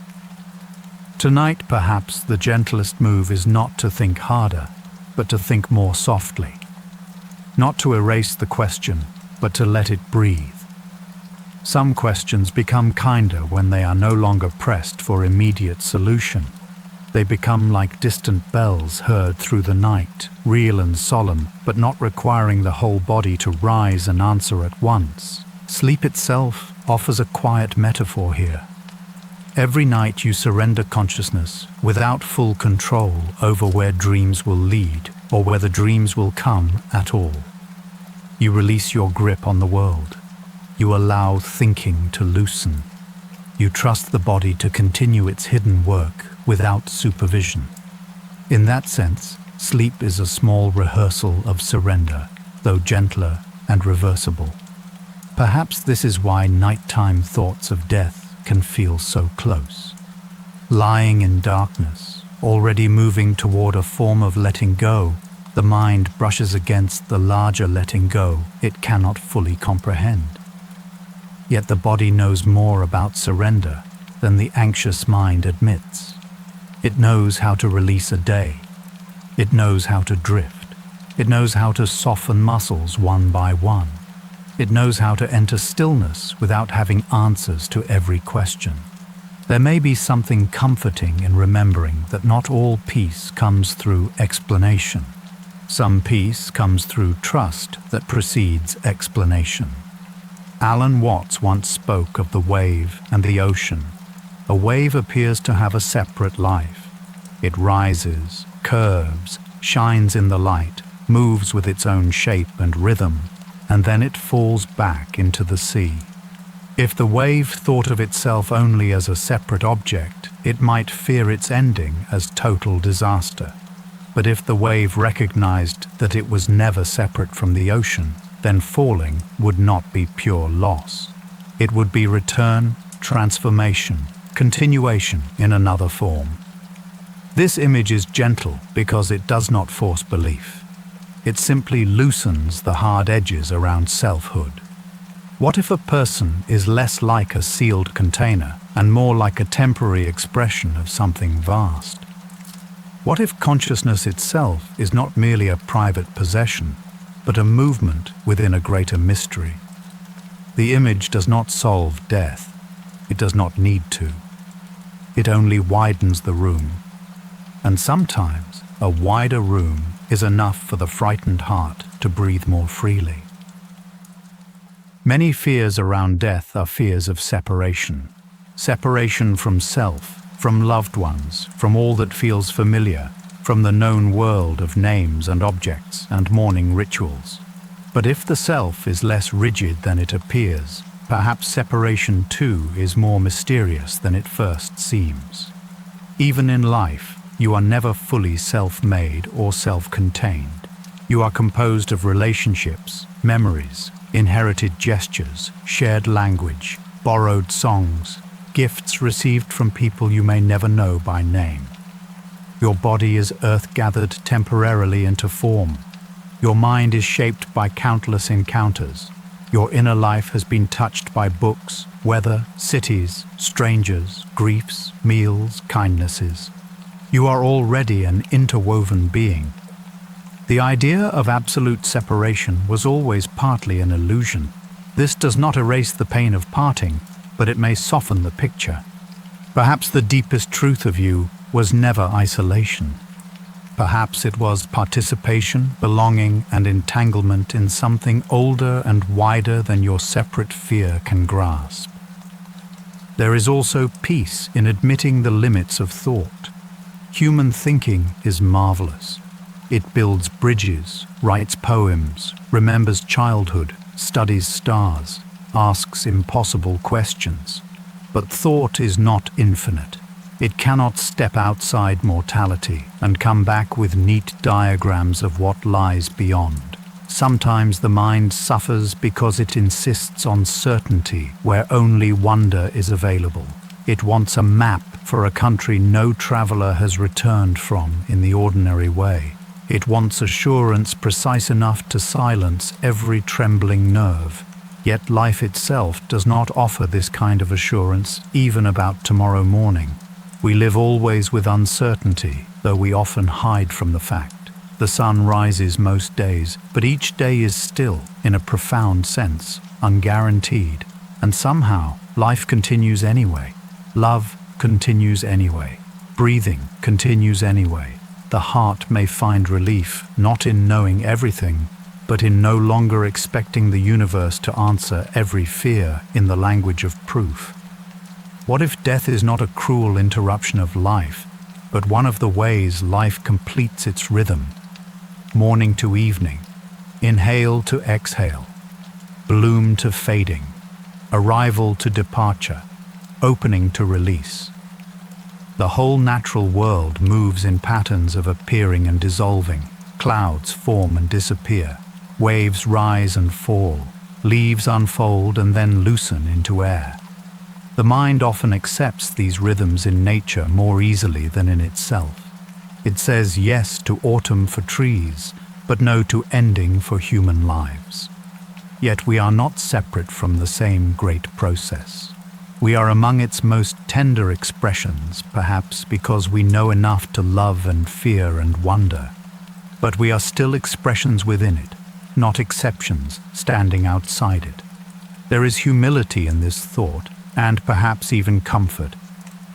Tonight, perhaps, the gentlest move is not to think harder, but to think more softly. Not to erase the question, but to let it breathe. Some questions become kinder when they are no longer pressed for immediate solution. They become like distant bells heard through the night, real and solemn, but not requiring the whole body to rise and answer at once. Sleep itself offers a quiet metaphor here. Every night you surrender consciousness without full control over where dreams will lead or whether dreams will come at all. You release your grip on the world. You allow thinking to loosen. You trust the body to continue its hidden work without supervision. In that sense, sleep is a small rehearsal of surrender, though gentler and reversible. Perhaps this is why nighttime thoughts of death can feel so close. Lying in darkness, already moving toward a form of letting go, the mind brushes against the larger letting go it cannot fully comprehend. Yet the body knows more about surrender than the anxious mind admits. It knows how to release a day. It knows how to drift. It knows how to soften muscles one by one. It knows how to enter stillness without having answers to every question. There may be something comforting in remembering that not all peace comes through explanation. Some peace comes through trust that precedes explanation. Alan Watts once spoke of the wave and the ocean. A wave appears to have a separate life. It rises, curves, shines in the light, moves with its own shape and rhythm, and then it falls back into the sea. If the wave thought of itself only as a separate object, it might fear its ending as total disaster. But if the wave recognized that it was never separate from the ocean, then falling would not be pure loss. It would be return, transformation, continuation in another form. This image is gentle because it does not force belief. It simply loosens the hard edges around selfhood. What if a person is less like a sealed container and more like a temporary expression of something vast? What if consciousness itself is not merely a private possession, but a movement within a greater mystery? The image does not solve death. It does not need to. It only widens the room, and sometimes a wider room is enough for the frightened heart to breathe more freely. Many fears around death are fears of separation. Separation from self, from loved ones, from all that feels familiar, from the known world of names and objects and mourning rituals. But if the self is less rigid than it appears, perhaps separation too is more mysterious than it first seems. Even in life, you are never fully self-made or self-contained. You are composed of relationships, memories, inherited gestures, shared language, borrowed songs, gifts received from people you may never know by name. Your body is earth-gathered temporarily into form. Your mind is shaped by countless encounters. Your inner life has been touched by books, weather, cities, strangers, griefs, meals, kindnesses. You are already an interwoven being. The idea of absolute separation was always partly an illusion. This does not erase the pain of parting, but it may soften the picture. Perhaps the deepest truth of you was never isolation. Perhaps it was participation, belonging, and entanglement in something older and wider than your separate fear can grasp. There is also peace in admitting the limits of thought. Human thinking is marvelous. It builds bridges, writes poems, remembers childhood, studies stars, asks impossible questions. But thought is not infinite. It cannot step outside mortality and come back with neat diagrams of what lies beyond. Sometimes the mind suffers because it insists on certainty where only wonder is available. It wants a map for a country no traveler has returned from in the ordinary way. It wants assurance precise enough to silence every trembling nerve. Yet life itself does not offer this kind of assurance even about tomorrow morning. We live always with uncertainty, though we often hide from the fact. The sun rises most days, but each day is still, in a profound sense, unguaranteed. And somehow, life continues anyway. Love continues anyway. Breathing continues anyway. The heart may find relief not in knowing everything, but in no longer expecting the universe to answer every fear in the language of proof. What if death is not a cruel interruption of life, but one of the ways life completes its rhythm? Morning to evening, inhale to exhale, bloom to fading, arrival to departure, opening to release. The whole natural world moves in patterns of appearing and dissolving. Clouds form and disappear. Waves rise and fall. Leaves unfold and then loosen into air. The mind often accepts these rhythms in nature more easily than in itself. It says yes to autumn for trees, but no to ending for human lives. Yet we are not separate from the same great process. We are among its most tender expressions, perhaps because we know enough to love and fear and wonder. But we are still expressions within it, not exceptions standing outside it. There is humility in this thought, and perhaps even comfort.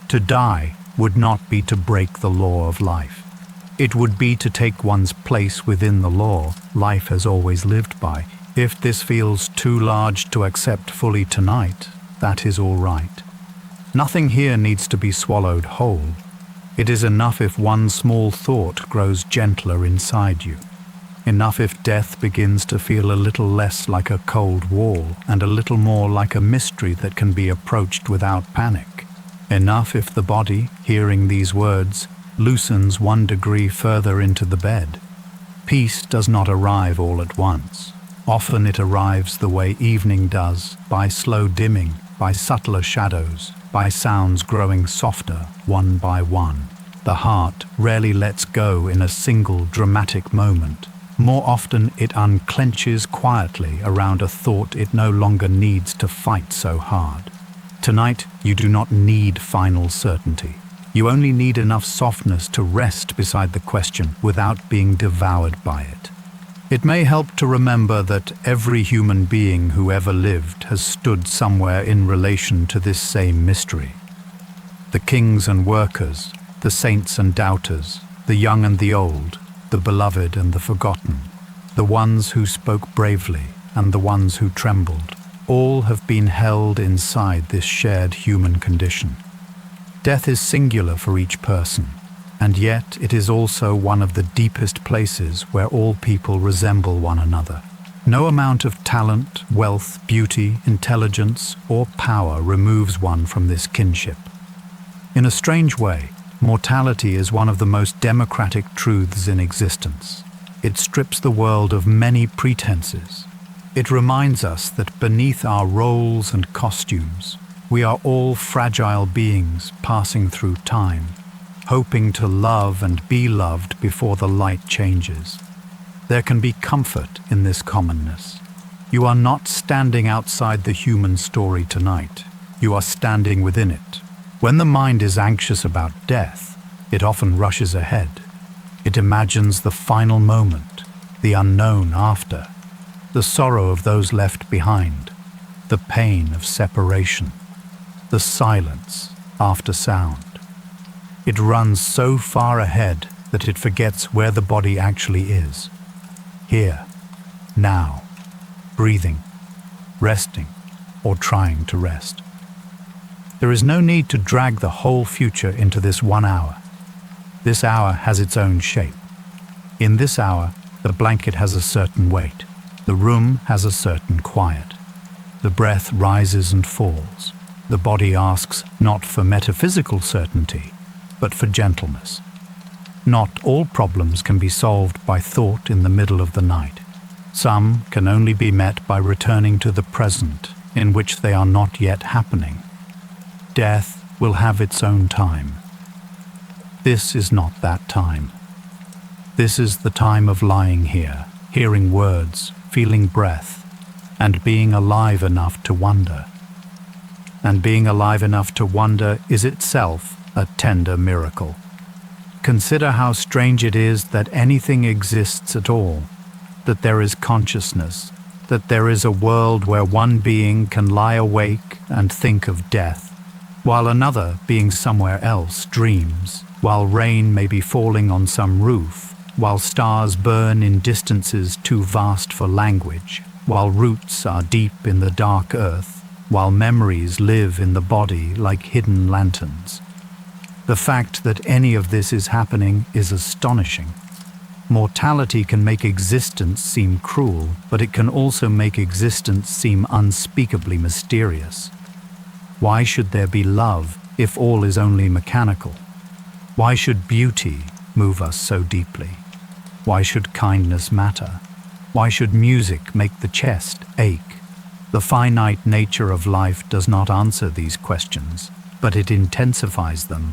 To die would not be to break the law of life. It would be to take one's place within the law life has always lived by. If this feels too large to accept fully tonight, that is all right. Nothing here needs to be swallowed whole. It is enough if one small thought grows gentler inside you. Enough if death begins to feel a little less like a cold wall and a little more like a mystery that can be approached without panic. Enough if the body, hearing these words, loosens 1 degree further into the bed. Peace does not arrive all at once. Often it arrives the way evening does, by slow dimming, by subtler shadows, by sounds growing softer one by one. The heart rarely lets go in a single dramatic moment. More often it unclenches quietly around a thought it no longer needs to fight so hard. Tonight, you do not need final certainty. You only need enough softness to rest beside the question without being devoured by it. It may help to remember that every human being who ever lived has stood somewhere in relation to this same mystery. The kings and workers, the the saints and doubters, the young and the old, the beloved and the forgotten, the ones who spoke bravely and the ones who trembled, all have been held inside this shared human condition. Death is singular for each person, and yet it is also one of the deepest places where all people resemble one another. No amount of talent, wealth, beauty, intelligence, or power removes one from this kinship. In a strange way, mortality is one of the most democratic truths in existence. It strips the world of many pretenses. It reminds us that beneath our roles and costumes, we are all fragile beings passing through time, hoping to love and be loved before the light changes. There can be comfort in this commonness. You are not standing outside the human story tonight. You are standing within it. When the mind is anxious about death, it often rushes ahead. It imagines the final moment, the unknown after, the sorrow of those left behind, the pain of separation, the silence after sound. It runs so far ahead that it forgets where the body actually is. Here, now, breathing, resting, or trying to rest. There is no need to drag the whole future into this 1 hour. This hour has its own shape. In this hour, the blanket has a certain weight. The room has a certain quiet. The breath rises and falls. The body asks not for metaphysical certainty, but for gentleness. Not all problems can be solved by thought in the middle of the night. Some can only be met by returning to the present, in which they are not yet happening. Death will have its own time. This is not that time. This is the time of lying here, hearing words, feeling breath, and being alive enough to wonder. And being alive enough to wonder is itself a tender miracle. Consider how strange it is that anything exists at all, that there is consciousness, that there is a world where one being can lie awake and think of death, while another being somewhere else dreams, while rain may be falling on some roof, while stars burn in distances too vast for language, while roots are deep in the dark earth, while memories live in the body like hidden lanterns. The fact that any of this is happening is astonishing. Mortality can make existence seem cruel, but it can also make existence seem unspeakably mysterious. Why should there be love if all is only mechanical? Why should beauty move us so deeply? Why should kindness matter? Why should music make the chest ache? The finite nature of life does not answer these questions, but it intensifies them.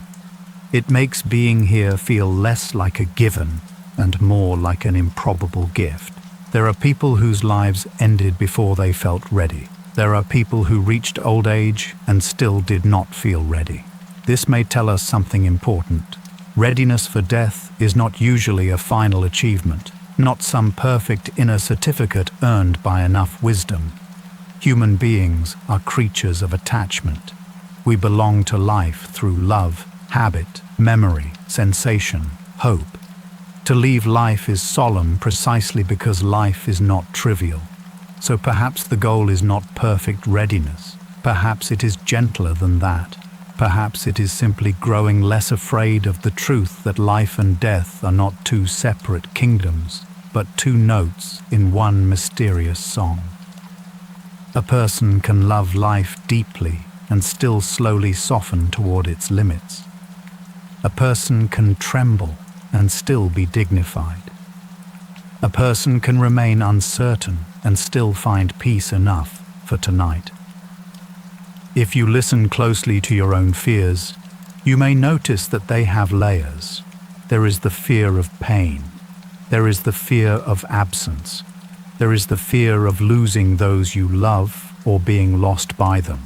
It makes being here feel less like a given and more like an improbable gift. There are people whose lives ended before they felt ready. There are people who reached old age and still did not feel ready. This may tell us something important. Readiness for death is not usually a final achievement, not some perfect inner certificate earned by enough wisdom. Human beings are creatures of attachment. We belong to life through love, habit, memory, sensation, hope. To leave life is solemn precisely because life is not trivial. So perhaps the goal is not perfect readiness. Perhaps it is gentler than that. Perhaps it is simply growing less afraid of the truth that life and death are not two separate kingdoms, but two notes in one mysterious song. A person can love life deeply and still slowly soften toward its limits. A person can tremble and still be dignified. A person can remain uncertain and still find peace enough for tonight. If you listen closely to your own fears, you may notice that they have layers. There is the fear of pain. There is the fear of absence. There is the fear of losing those you love or being lost by them.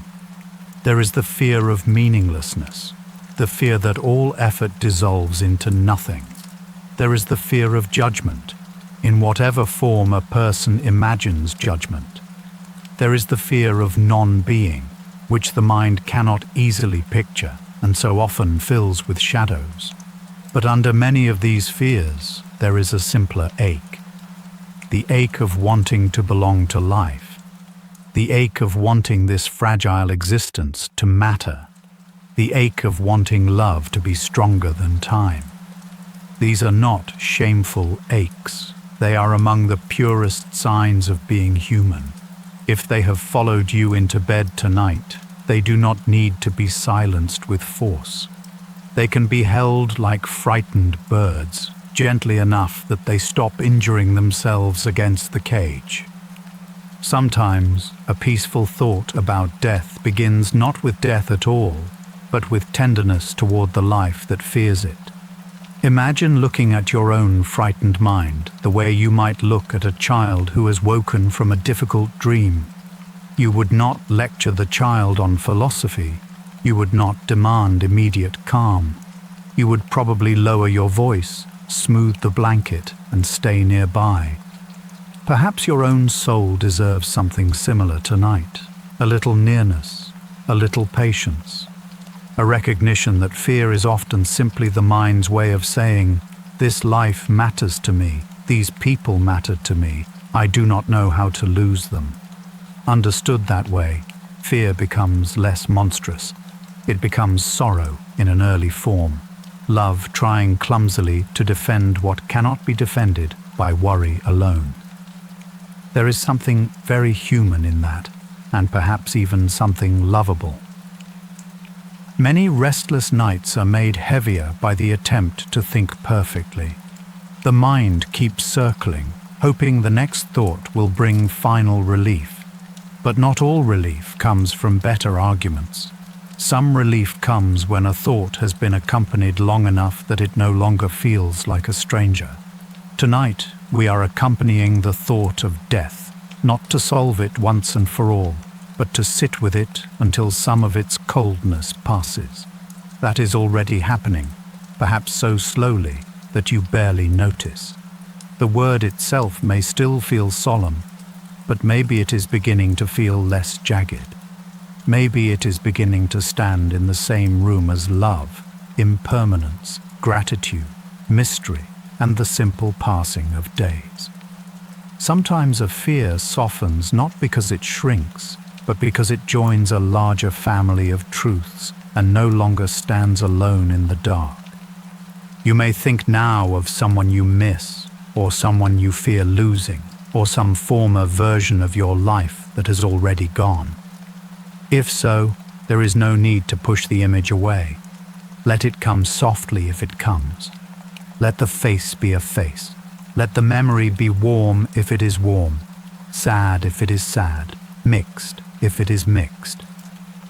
There is the fear of meaninglessness, the fear that all effort dissolves into nothing. There is the fear of judgment, in whatever form a person imagines judgment. There is the fear of non-being, which the mind cannot easily picture and so often fills with shadows. But under many of these fears, there is a simpler ache. The ache of wanting to belong to life. The ache of wanting this fragile existence to matter. The ache of wanting love to be stronger than time. These are not shameful aches. They are among the purest signs of being human. If they have followed you into bed tonight, they do not need to be silenced with force. They can be held like frightened birds, gently enough that they stop injuring themselves against the cage. Sometimes a peaceful thought about death begins not with death at all, but with tenderness toward the life that fears it. Imagine looking at your own frightened mind the way you might look at a child who has woken from a difficult dream. You would not lecture the child on philosophy. You would not demand immediate calm. You would probably lower your voice, smooth the blanket, and stay nearby. Perhaps your own soul deserves something similar tonight. A little nearness, a little patience. A recognition that fear is often simply the mind's way of saying, this life matters to me, these people matter to me, I do not know how to lose them. Understood that way, fear becomes less monstrous. It becomes sorrow in an early form, love trying clumsily to defend what cannot be defended by worry alone. There is something very human in that, and perhaps even something lovable. Many restless nights are made heavier by the attempt to think perfectly. The mind keeps circling, hoping the next thought will bring final relief. But not all relief comes from better arguments. Some relief comes when a thought has been accompanied long enough that it no longer feels like a stranger. Tonight, we are accompanying the thought of death, not to solve it once and for all, but to sit with it until some of its coldness passes. That is already happening, perhaps so slowly that you barely notice. The word itself may still feel solemn, but maybe it is beginning to feel less jagged. Maybe it is beginning to stand in the same room as love, impermanence, gratitude, mystery, and the simple passing of days. Sometimes a fear softens not because it shrinks, but because it joins a larger family of truths and no longer stands alone in the dark. You may think now of someone you miss, or someone you fear losing, or some former version of your life that has already gone. If so, there is no need to push the image away. Let it come softly if it comes. Let the face be a face. Let the memory be warm if it is warm, sad if it is sad, mixed if it is mixed.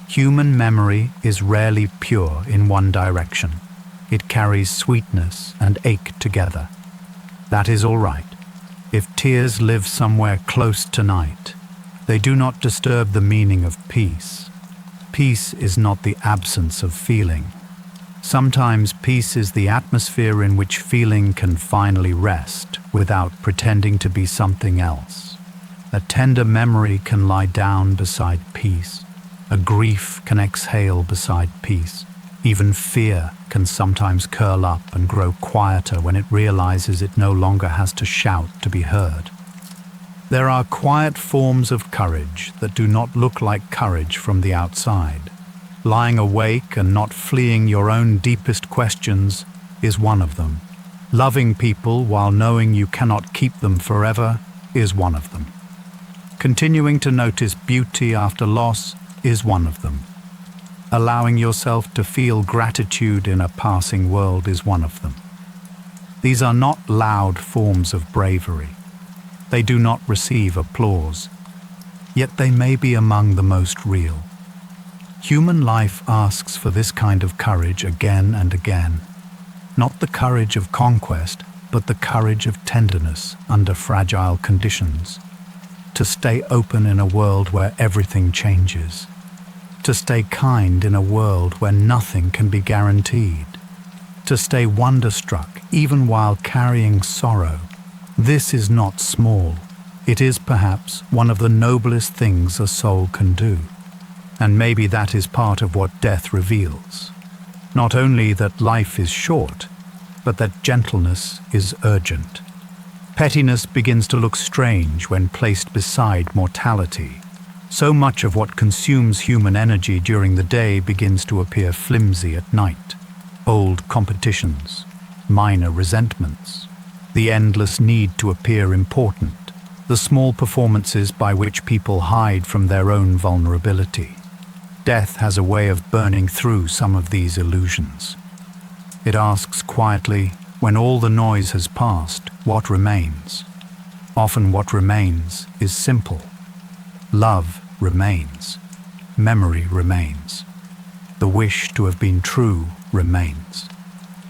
Human memory is rarely pure in one direction. It carries sweetness and ache together. That is all right. If tears live somewhere close tonight, they do not disturb the meaning of peace. Peace is not the absence of feeling. Sometimes peace is the atmosphere in which feeling can finally rest without pretending to be something else. A tender memory can lie down beside peace. A grief can exhale beside peace. Even fear can sometimes curl up and grow quieter when it realizes it no longer has to shout to be heard. There are quiet forms of courage that do not look like courage from the outside. Lying awake and not fleeing your own deepest questions is one of them. Loving people while knowing you cannot keep them forever is one of them. Continuing to notice beauty after loss is one of them. Allowing yourself to feel gratitude in a passing world is one of them. These are not loud forms of bravery. They do not receive applause, yet they may be among the most real. Human life asks for this kind of courage again and again. Not the courage of conquest, but the courage of tenderness under fragile conditions. To stay open in a world where everything changes. To stay kind in a world where nothing can be guaranteed. To stay wonderstruck even while carrying sorrow. This is not small. It is perhaps one of the noblest things a soul can do. And maybe that is part of what death reveals. Not only that life is short, but that gentleness is urgent. Pettiness begins to look strange when placed beside mortality. So much of what consumes human energy during the day begins to appear flimsy at night. Old competitions, minor resentments, the endless need to appear important, the small performances by which people hide from their own vulnerability. Death has a way of burning through some of these illusions. It asks quietly, when all the noise has passed, what remains? Often what remains is simple. Love remains. Memory remains. The wish to have been true remains.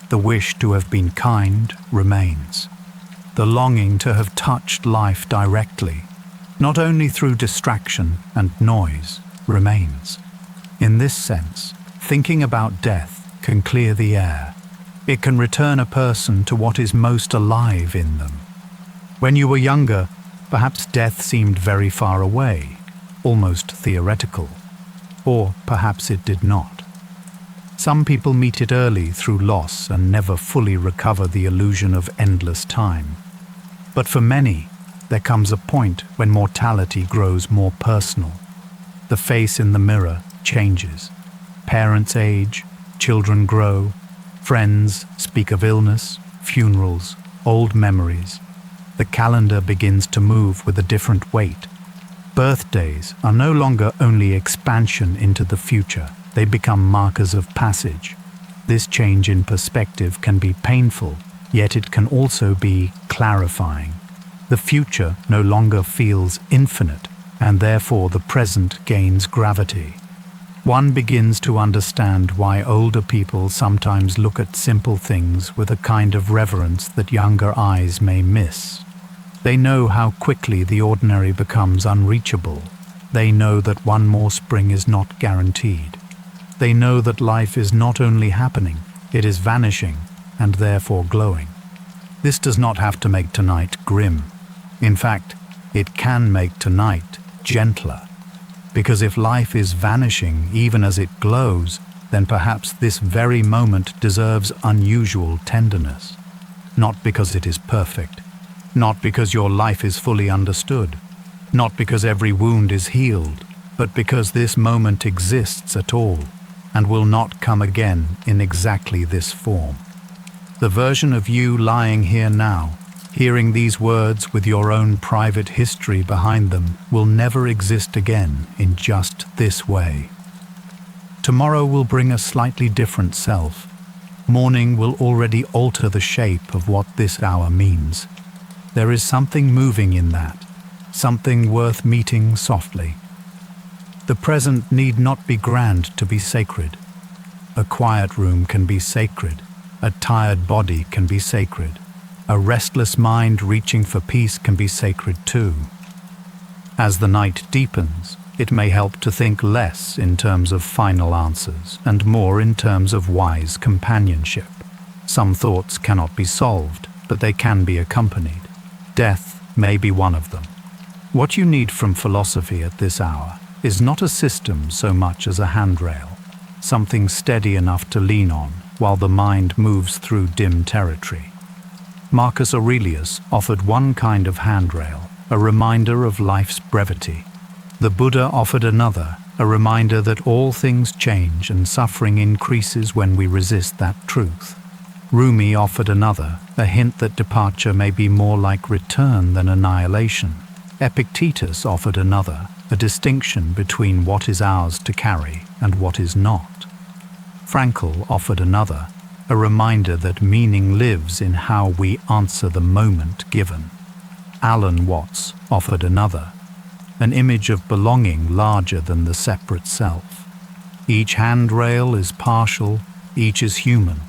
The wish to have been kind remains. The longing to have touched life directly, not only through distraction and noise, remains. In this sense, thinking about death can clear the air. It can return a person to what is most alive in them. When you were younger, perhaps death seemed very far away, almost theoretical. Or perhaps it did not. Some people meet it early through loss and never fully recover the illusion of endless time. But for many, there comes a point when mortality grows more personal. The face in the mirror changes. Parents age, children grow, friends speak of illness, funerals, old memories. The calendar begins to move with a different weight. Birthdays are no longer only expansion into the future, they become markers of passage. This change in perspective can be painful, yet it can also be clarifying. The future no longer feels infinite, and therefore the present gains gravity. One begins to understand why older people sometimes look at simple things with a kind of reverence that younger eyes may miss. They know how quickly the ordinary becomes unreachable. They know that one more spring is not guaranteed. They know that life is not only happening, it is vanishing and therefore glowing. This does not have to make tonight grim. In fact, it can make tonight gentler. Because if life is vanishing even as it glows, then perhaps this very moment deserves unusual tenderness. Not because it is perfect, not because your life is fully understood, not because every wound is healed, but because this moment exists at all and will not come again in exactly this form. The version of you lying here now, hearing these words with your own private history behind them, will never exist again in just this way. Tomorrow will bring a slightly different self. Morning will already alter the shape of what this hour means. There is something moving in that, something worth meeting softly. The present need not be grand to be sacred. A quiet room can be sacred. A tired body can be sacred. A restless mind reaching for peace can be sacred too. As the night deepens, it may help to think less in terms of final answers and more in terms of wise companionship. Some thoughts cannot be solved, but they can be accompanied. Death may be one of them. What you need from philosophy at this hour is not a system so much as a handrail, something steady enough to lean on while the mind moves through dim territory. Marcus Aurelius offered one kind of handrail, a reminder of life's brevity. The Buddha offered another, a reminder that all things change and suffering increases when we resist that truth. Rumi offered another, a hint that departure may be more like return than annihilation. Epictetus offered another, a distinction between what is ours to carry and what is not. Frankl offered another, a reminder that meaning lives in how we answer the moment given. Alan Watts offered another, an image of belonging larger than the separate self. Each handrail is partial, each is human.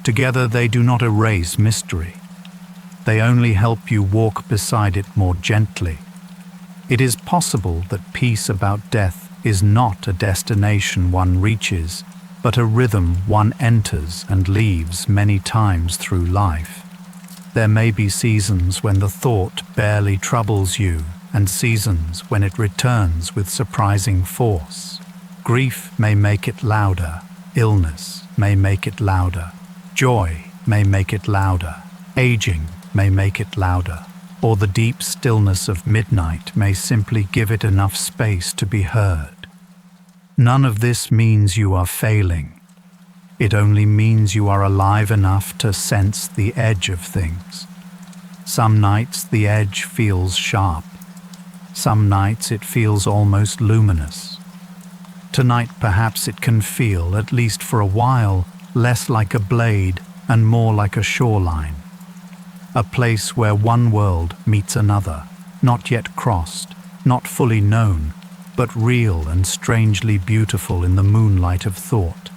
Together they do not erase mystery. They only help you walk beside it more gently. It is possible that peace about death is not a destination one reaches, but a rhythm one enters and leaves many times through life. There may be seasons when the thought barely troubles you, and seasons when it returns with surprising force. Grief may make it louder, Illness may make it louder. Joy may make it louder. Aging may make it louder. Or the deep stillness of midnight may simply give it enough space to be heard. None of this means you are failing. It only means you are alive enough to sense the edge of things. Some nights the edge feels sharp. Some nights it feels almost luminous. Tonight perhaps it can feel, at least for a while, less like a blade and more like a shoreline. A place where one world meets another, not yet crossed, not fully known, but real and strangely beautiful in the moonlight of thought.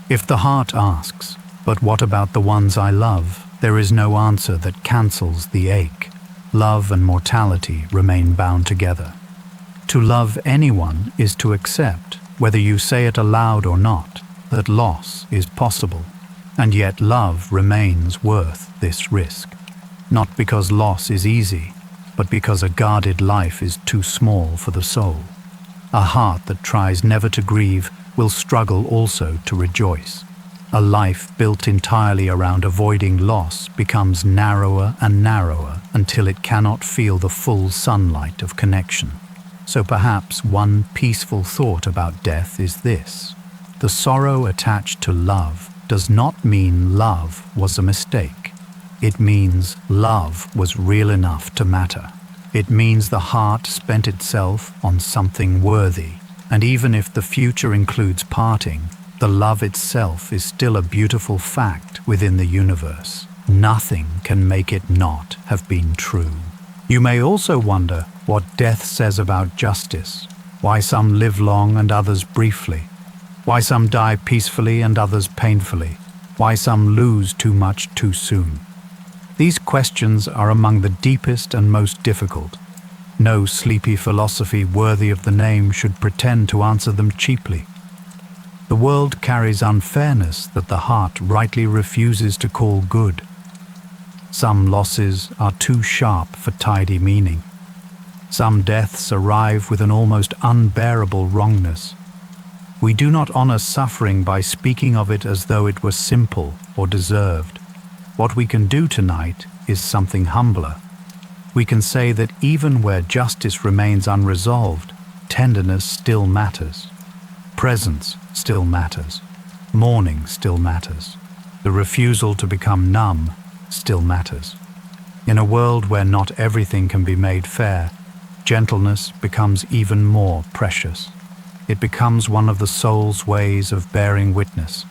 If the heart asks, "But what about the ones I love?" there is no answer that cancels the ache. Love and mortality remain bound together. To love anyone is to accept, whether you say it aloud or not, that loss is possible. And yet love remains worth this risk. Not because loss is easy, but because a guarded life is too small for the soul. A heart that tries never to grieve will struggle also to rejoice. A life built entirely around avoiding loss becomes narrower and narrower until it cannot feel the full sunlight of connection. So perhaps one peaceful thought about death is this: the sorrow attached to love does not mean love was a mistake. It means love was real enough to matter. It means the heart spent itself on something worthy, and even if the future includes parting, the love itself is still a beautiful fact within the universe. Nothing can make it not have been true. You may also wonder what death says about justice, why some live long and others briefly, why some die peacefully and others painfully, why some lose too much too soon. These questions are among the deepest and most difficult. No sleepy philosophy worthy of the name should pretend to answer them cheaply. The world carries unfairness that the heart rightly refuses to call good. Some losses are too sharp for tidy meaning. Some deaths arrive with an almost unbearable wrongness. We do not honor suffering by speaking of it as though it were simple or deserved. What we can do tonight is something humbler. We can say that even where justice remains unresolved, tenderness still matters. Presence still matters. Mourning still matters. The refusal to become numb still matters. In a world where not everything can be made fair, gentleness becomes even more precious. It becomes one of the soul's ways of bearing witness.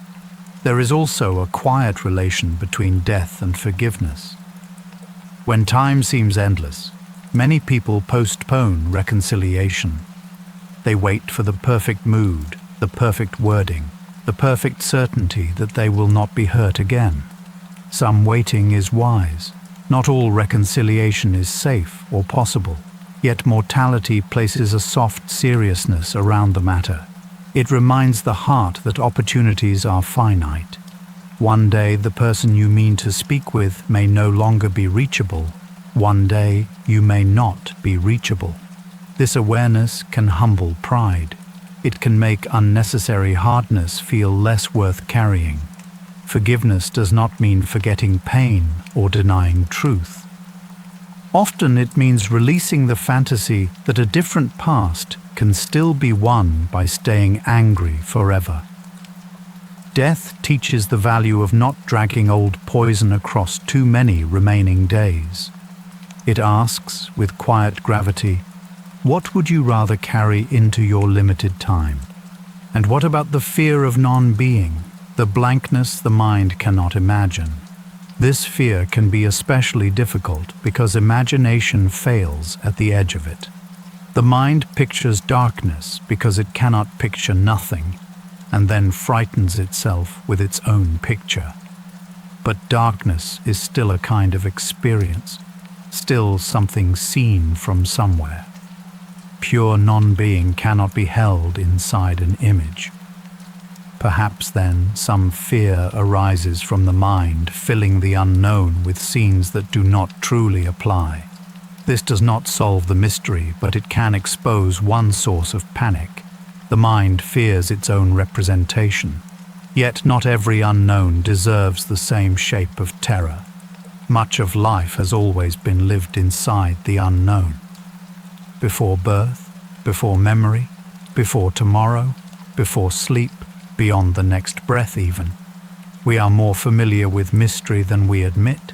There is also a quiet relation between death and forgiveness. When time seems endless, many people postpone reconciliation. They wait for the perfect mood, the perfect wording, the perfect certainty that they will not be hurt again. Some waiting is wise. Not all reconciliation is safe or possible. Yet mortality places a soft seriousness around the matter. It reminds the heart that opportunities are finite. One day the person you mean to speak with may no longer be reachable. One day you may not be reachable. This awareness can humble pride. It can make unnecessary hardness feel less worth carrying. Forgiveness does not mean forgetting pain or denying truth. Often it means releasing the fantasy that a different past can still be won by staying angry forever. Death teaches the value of not dragging old poison across too many remaining days. It asks, with quiet gravity, what would you rather carry into your limited time? And what about the fear of non-being, the blankness the mind cannot imagine? This fear can be especially difficult because imagination fails at the edge of it. The mind pictures darkness because it cannot picture nothing, and then frightens itself with its own picture. But darkness is still a kind of experience, still something seen from somewhere. Pure non-being cannot be held inside an image. Perhaps then some fear arises from the mind, filling the unknown with scenes that do not truly apply. This does not solve the mystery, but it can expose one source of panic. The mind fears its own representation. Yet not every unknown deserves the same shape of terror. Much of life has always been lived inside the unknown. Before birth, before memory, before tomorrow, before sleep, beyond the next breath even. We are more familiar with mystery than we admit.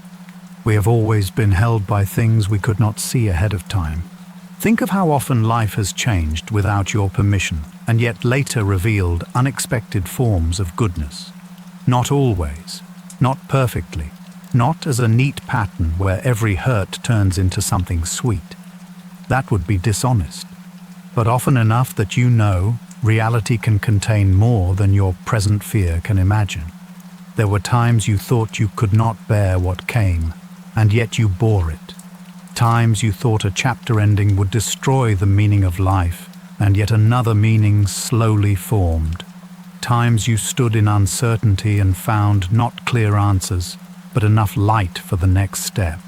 We have always been held by things we could not see ahead of time. Think of how often life has changed without your permission, and yet later revealed unexpected forms of goodness. Not always, not perfectly, not as a neat pattern where every hurt turns into something sweet. That would be dishonest. But often enough that you know reality can contain more than your present fear can imagine. There were times you thought you could not bear what came, and yet you bore it. Times you thought a chapter ending would destroy the meaning of life, and yet another meaning slowly formed. Times you stood in uncertainty and found not clear answers, but enough light for the next step.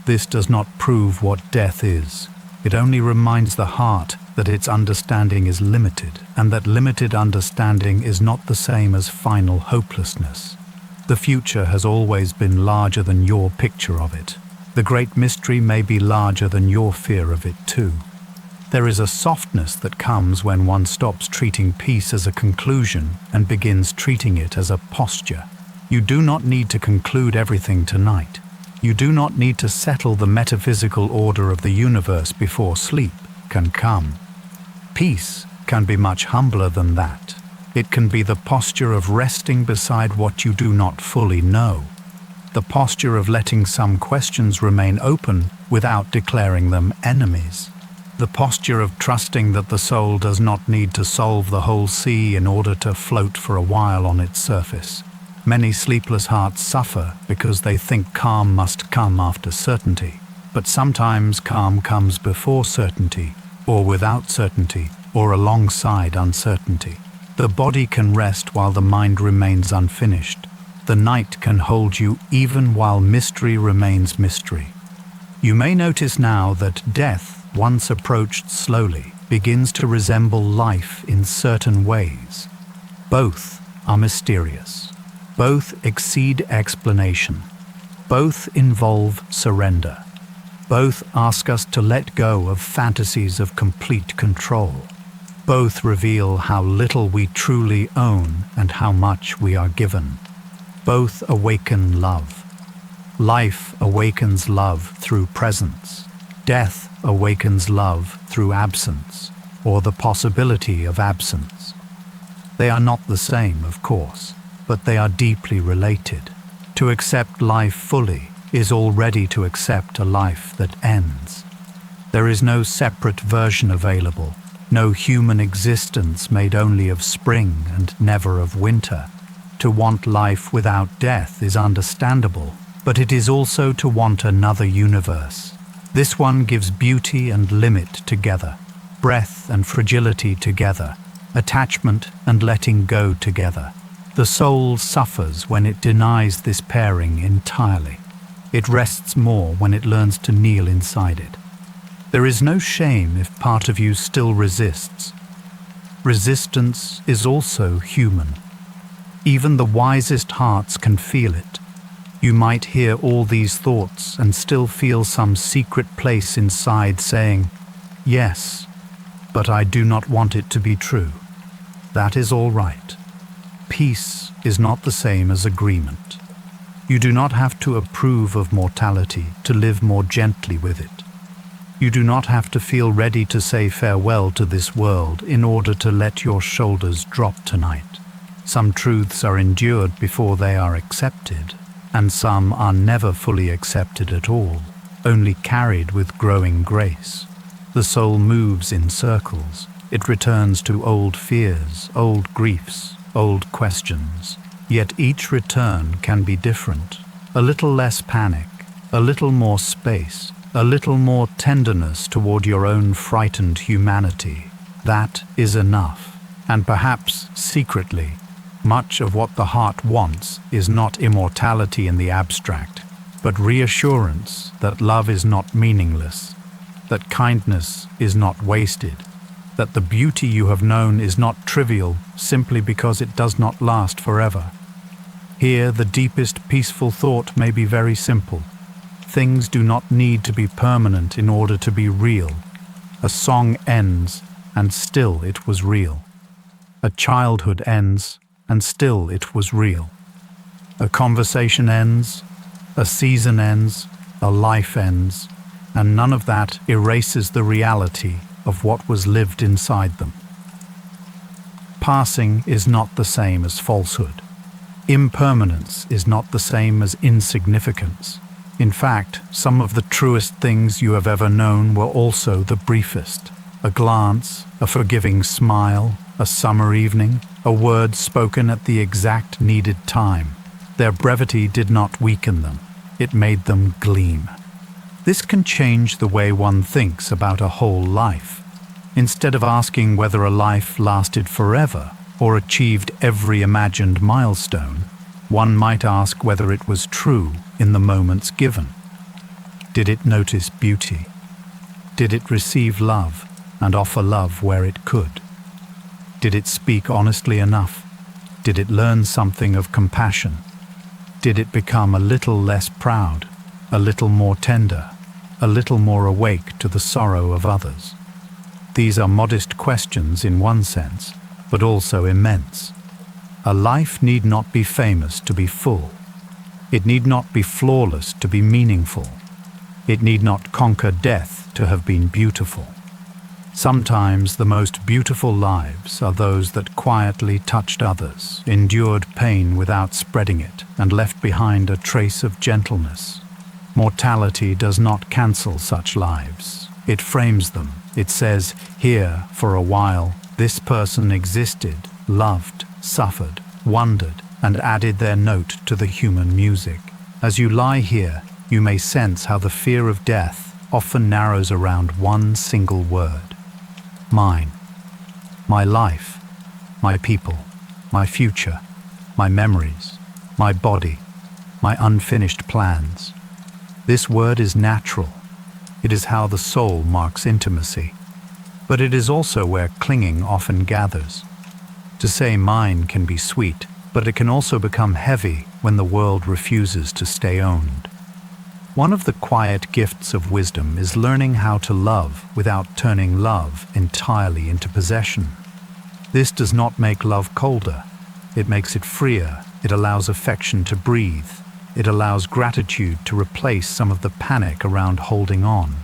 This does not prove what death is. It only reminds the heart that its understanding is limited, and that limited understanding is not the same as final hopelessness. The future has always been larger than your picture of it. The great mystery may be larger than your fear of it too. There is a softness that comes when one stops treating peace as a conclusion and begins treating it as a posture. You do not need to conclude everything tonight. You do not need to settle the metaphysical order of the universe before sleep can come. Peace can be much humbler than that. It can be the posture of resting beside what you do not fully know. The posture of letting some questions remain open without declaring them enemies. The posture of trusting that the soul does not need to solve the whole sea in order to float for a while on its surface. Many sleepless hearts suffer because they think calm must come after certainty. But sometimes calm comes before certainty, or without certainty, or alongside uncertainty. The body can rest while the mind remains unfinished. The night can hold you even while mystery remains mystery. You may notice now that death, once approached slowly, begins to resemble life in certain ways. Both are mysterious. Both exceed explanation. Both involve surrender. Both ask us to let go of fantasies of complete control. Both reveal how little we truly own and how much we are given. Both awaken love. Life awakens love through presence. Death awakens love through absence, or the possibility of absence. They are not the same, of course, but they are deeply related. To accept life fully is already to accept a life that ends. There is no separate version available, no human existence made only of spring and never of winter. To want life without death is understandable, but it is also to want another universe. This one gives beauty and limit together, breath and fragility together, attachment and letting go together. The soul suffers when it denies this pairing entirely. It rests more when it learns to kneel inside it. There is no shame if part of you still resists. Resistance is also human. Even the wisest hearts can feel it. You might hear all these thoughts and still feel some secret place inside saying, "Yes, but I do not want it to be true." That is all right. Peace is not the same as agreement. You do not have to approve of mortality to live more gently with it. You do not have to feel ready to say farewell to this world in order to let your shoulders drop tonight. Some truths are endured before they are accepted, and some are never fully accepted at all, only carried with growing grace. The soul moves in circles. It returns to old fears, old griefs, old questions. Yet each return can be different. A little less panic, a little more space, a little more tenderness toward your own frightened humanity. That is enough. And perhaps secretly, much of what the heart wants is not immortality in the abstract, but reassurance that love is not meaningless, that kindness is not wasted, that the beauty you have known is not trivial simply because it does not last forever. Here, the deepest peaceful thought may be very simple. Things do not need to be permanent in order to be real. A song ends, and still it was real. A childhood ends, and still it was real. A conversation ends, a season ends, a life ends, and none of that erases the reality of what was lived inside them. Passing is not the same as falsehood. Impermanence is not the same as insignificance. In fact, some of the truest things you have ever known were also the briefest. A glance, a forgiving smile, a summer evening, a word spoken at the exact needed time. Their brevity did not weaken them. It made them gleam. This can change the way one thinks about a whole life. Instead of asking whether a life lasted forever or achieved every imagined milestone, one might ask whether it was true in the moments given. Did it notice beauty? Did it receive love and offer love where it could? Did it speak honestly enough? Did it learn something of compassion? Did it become a little less proud, a little more tender, a little more awake to the sorrow of others? These are modest questions in one sense, but also immense. A life need not be famous to be full. It need not be flawless to be meaningful. It need not conquer death to have been beautiful. Sometimes the most beautiful lives are those that quietly touched others, endured pain without spreading it, and left behind a trace of gentleness. Mortality does not cancel such lives. It frames them. It says, here, for a while, this person existed, loved, suffered, wondered, and added their note to the human music. As you lie here, you may sense how the fear of death often narrows around one single word. Mine. My life. My people. My future. My memories. My body. My unfinished plans. This word is natural. It is how the soul marks intimacy. But it is also where clinging often gathers. To say mine can be sweet, but it can also become heavy when the world refuses to stay owned. One of the quiet gifts of wisdom is learning how to love without turning love entirely into possession. This does not make love colder. It makes it freer. It allows affection to breathe. It allows gratitude to replace some of the panic around holding on.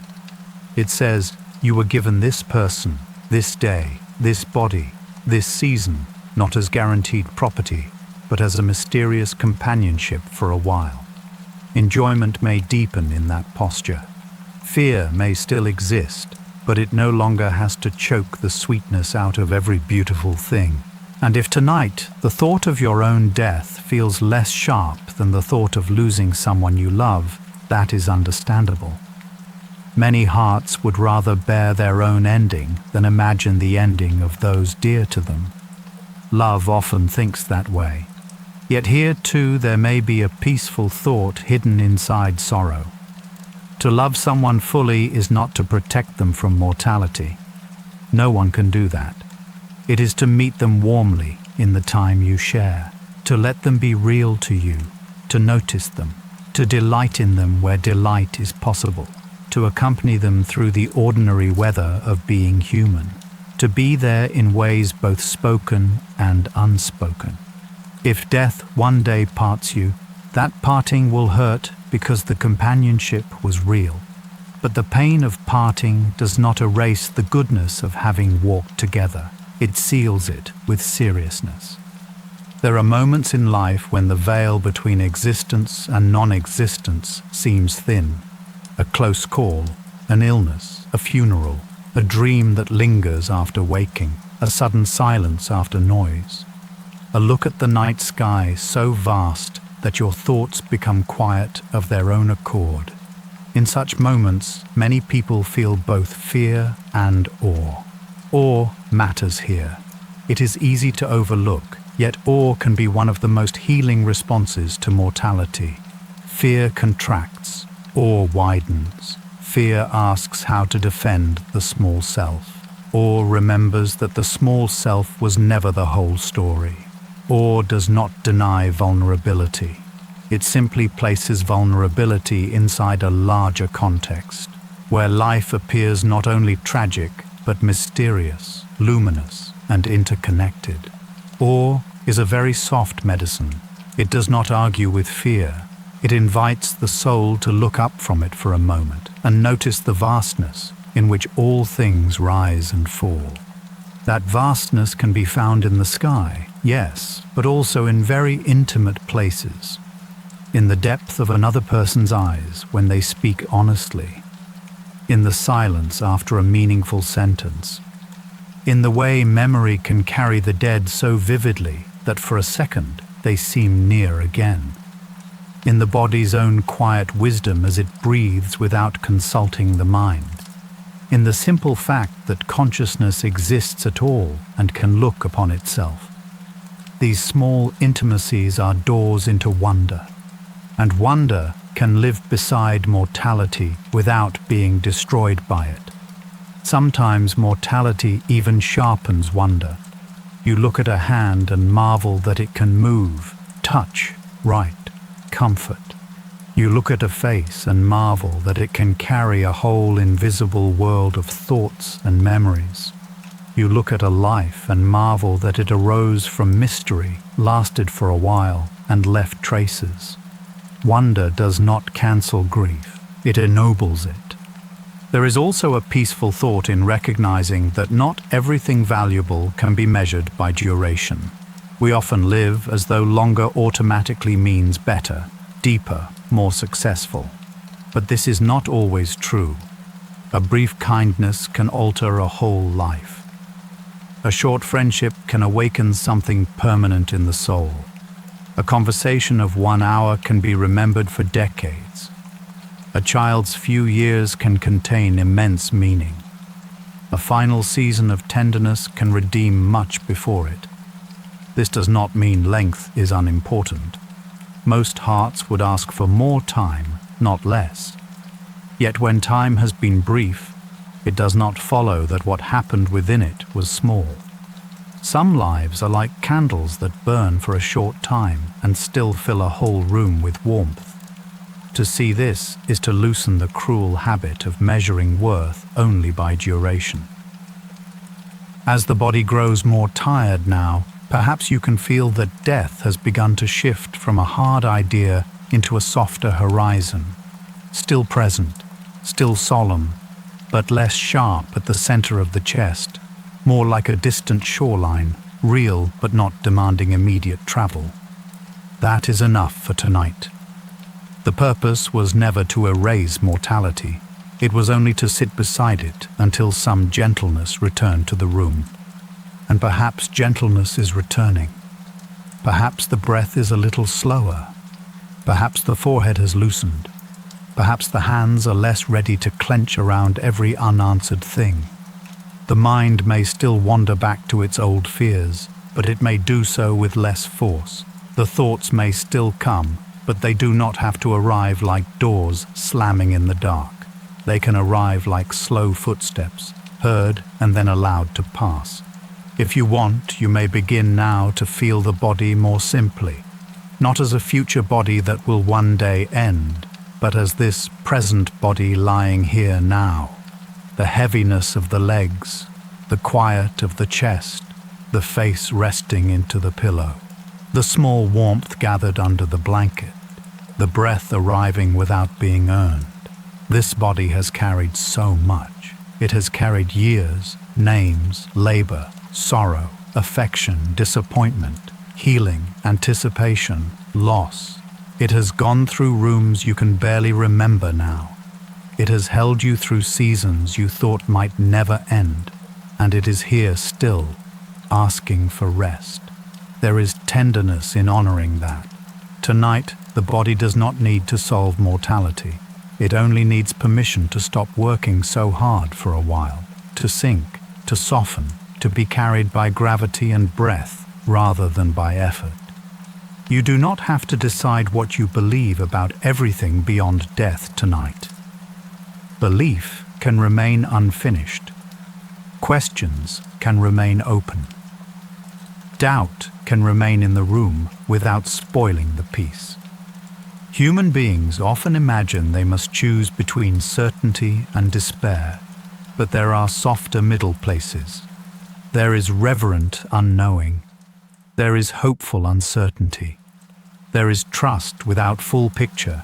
It says, you were given this person, this day, this body, this season, not as guaranteed property, but as a mysterious companionship for a while. Enjoyment may deepen in that posture. Fear may still exist, but it no longer has to choke the sweetness out of every beautiful thing. And if tonight the thought of your own death feels less sharp than the thought of losing someone you love, that is understandable. Many hearts would rather bear their own ending than imagine the ending of those dear to them. Love often thinks that way. Yet here too there may be a peaceful thought hidden inside sorrow. To love someone fully is not to protect them from mortality. No one can do that. It is to meet them warmly in the time you share, to let them be real to you, to notice them, to delight in them where delight is possible, to accompany them through the ordinary weather of being human, to be there in ways both spoken and unspoken. If death one day parts you, that parting will hurt because the companionship was real. But the pain of parting does not erase the goodness of having walked together. It seals it with seriousness. There are moments in life when the veil between existence and non-existence seems thin. A close call, an illness, a funeral, a dream that lingers after waking, a sudden silence after noise. A look at the night sky so vast that your thoughts become quiet of their own accord. In such moments, many people feel both fear and awe. Awe matters here. It is easy to overlook, yet awe can be one of the most healing responses to mortality. Fear contracts, awe widens. Fear asks how to defend the small self. or remembers that the small self was never the whole story, or does not deny vulnerability. It simply places vulnerability inside a larger context, where life appears not only tragic, but mysterious, luminous, and interconnected. Awe is a very soft medicine. It does not argue with fear. It invites the soul to look up from it for a moment and notice the vastness in which all things rise and fall. That vastness can be found in the sky, yes, but also in very intimate places. In the depth of another person's eyes when they speak honestly. In the silence after a meaningful sentence. In the way memory can carry the dead so vividly that for a second they seem near again. In the body's own quiet wisdom as it breathes without consulting the mind. In the simple fact that consciousness exists at all and can look upon itself. These small intimacies are doors into wonder, and wonder can live beside mortality without being destroyed by it. Sometimes mortality even sharpens wonder. You look at a hand and marvel that it can move, touch, write, comfort. You look at a face and marvel that it can carry a whole invisible world of thoughts and memories. You look at a life and marvel that it arose from mystery, lasted for a while, and left traces. Wonder does not cancel grief, it ennobles it. There is also a peaceful thought in recognizing that not everything valuable can be measured by duration. We often live as though longer automatically means better, deeper, more successful. But this is not always true. A brief kindness can alter a whole life. A short friendship can awaken something permanent in the soul. A conversation of 1 hour can be remembered for decades. A child's few years can contain immense meaning. A final season of tenderness can redeem much before it. This does not mean length is unimportant. Most hearts would ask for more time, not less. Yet when time has been brief, it does not follow that what happened within it was small. Some lives are like candles that burn for a short time and still fill a whole room with warmth. To see this is to loosen the cruel habit of measuring worth only by duration. As the body grows more tired now, perhaps you can feel that death has begun to shift from a hard idea into a softer horizon, still present, still solemn, but less sharp at the center of the chest, more like a distant shoreline, real but not demanding immediate travel. That is enough for tonight. The purpose was never to erase mortality. It was only to sit beside it until some gentleness returned to the room. And perhaps gentleness is returning. Perhaps the breath is a little slower. Perhaps the forehead has loosened. Perhaps the hands are less ready to clench around every unanswered thing. The mind may still wander back to its old fears, but it may do so with less force. The thoughts may still come, but they do not have to arrive like doors slamming in the dark. They can arrive like slow footsteps, heard and then allowed to pass. If you want, you may begin now to feel the body more simply, not as a future body that will one day end, but as this present body lying here now. The heaviness of the legs, the quiet of the chest, the face resting into the pillow, the small warmth gathered under the blanket, the breath arriving without being earned. This body has carried so much. It has carried years, names, labor, sorrow, affection, disappointment, healing, anticipation, loss. It has gone through rooms you can barely remember now. It has held you through seasons you thought might never end, and it is here still, asking for rest. There is tenderness in honoring that. Tonight, the body does not need to solve mortality. It only needs permission to stop working so hard for a while, to sink, to soften, to be carried by gravity and breath rather than by effort. You do not have to decide what you believe about everything beyond death tonight. Belief can remain unfinished. Questions can remain open. Doubt can remain in the room without spoiling the peace. Human beings often imagine they must choose between certainty and despair, but there are softer middle places. There is reverent unknowing. There is hopeful uncertainty. There is trust without full picture.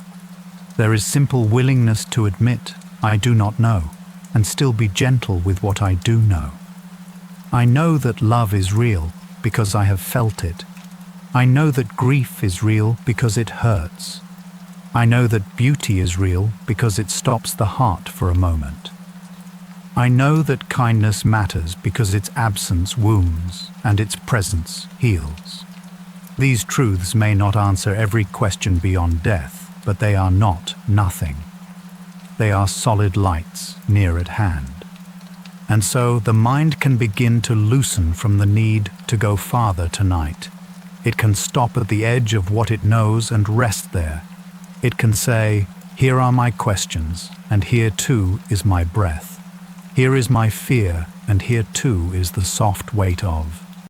There is simple willingness to admit, I do not know, and still be gentle with what I do know. I know that love is real because I have felt it. I know that grief is real because it hurts. I know that beauty is real because it stops the heart for a moment. I know that kindness matters because its absence wounds and its presence heals. These truths may not answer every question beyond death, but they are not nothing. They are solid lights near at hand. And so the mind can begin to loosen from the need to go farther tonight. It can stop at the edge of what it knows and rest there. It can say, here are my questions, and here too is my breath. Here is my fear, and here too is the soft weight of.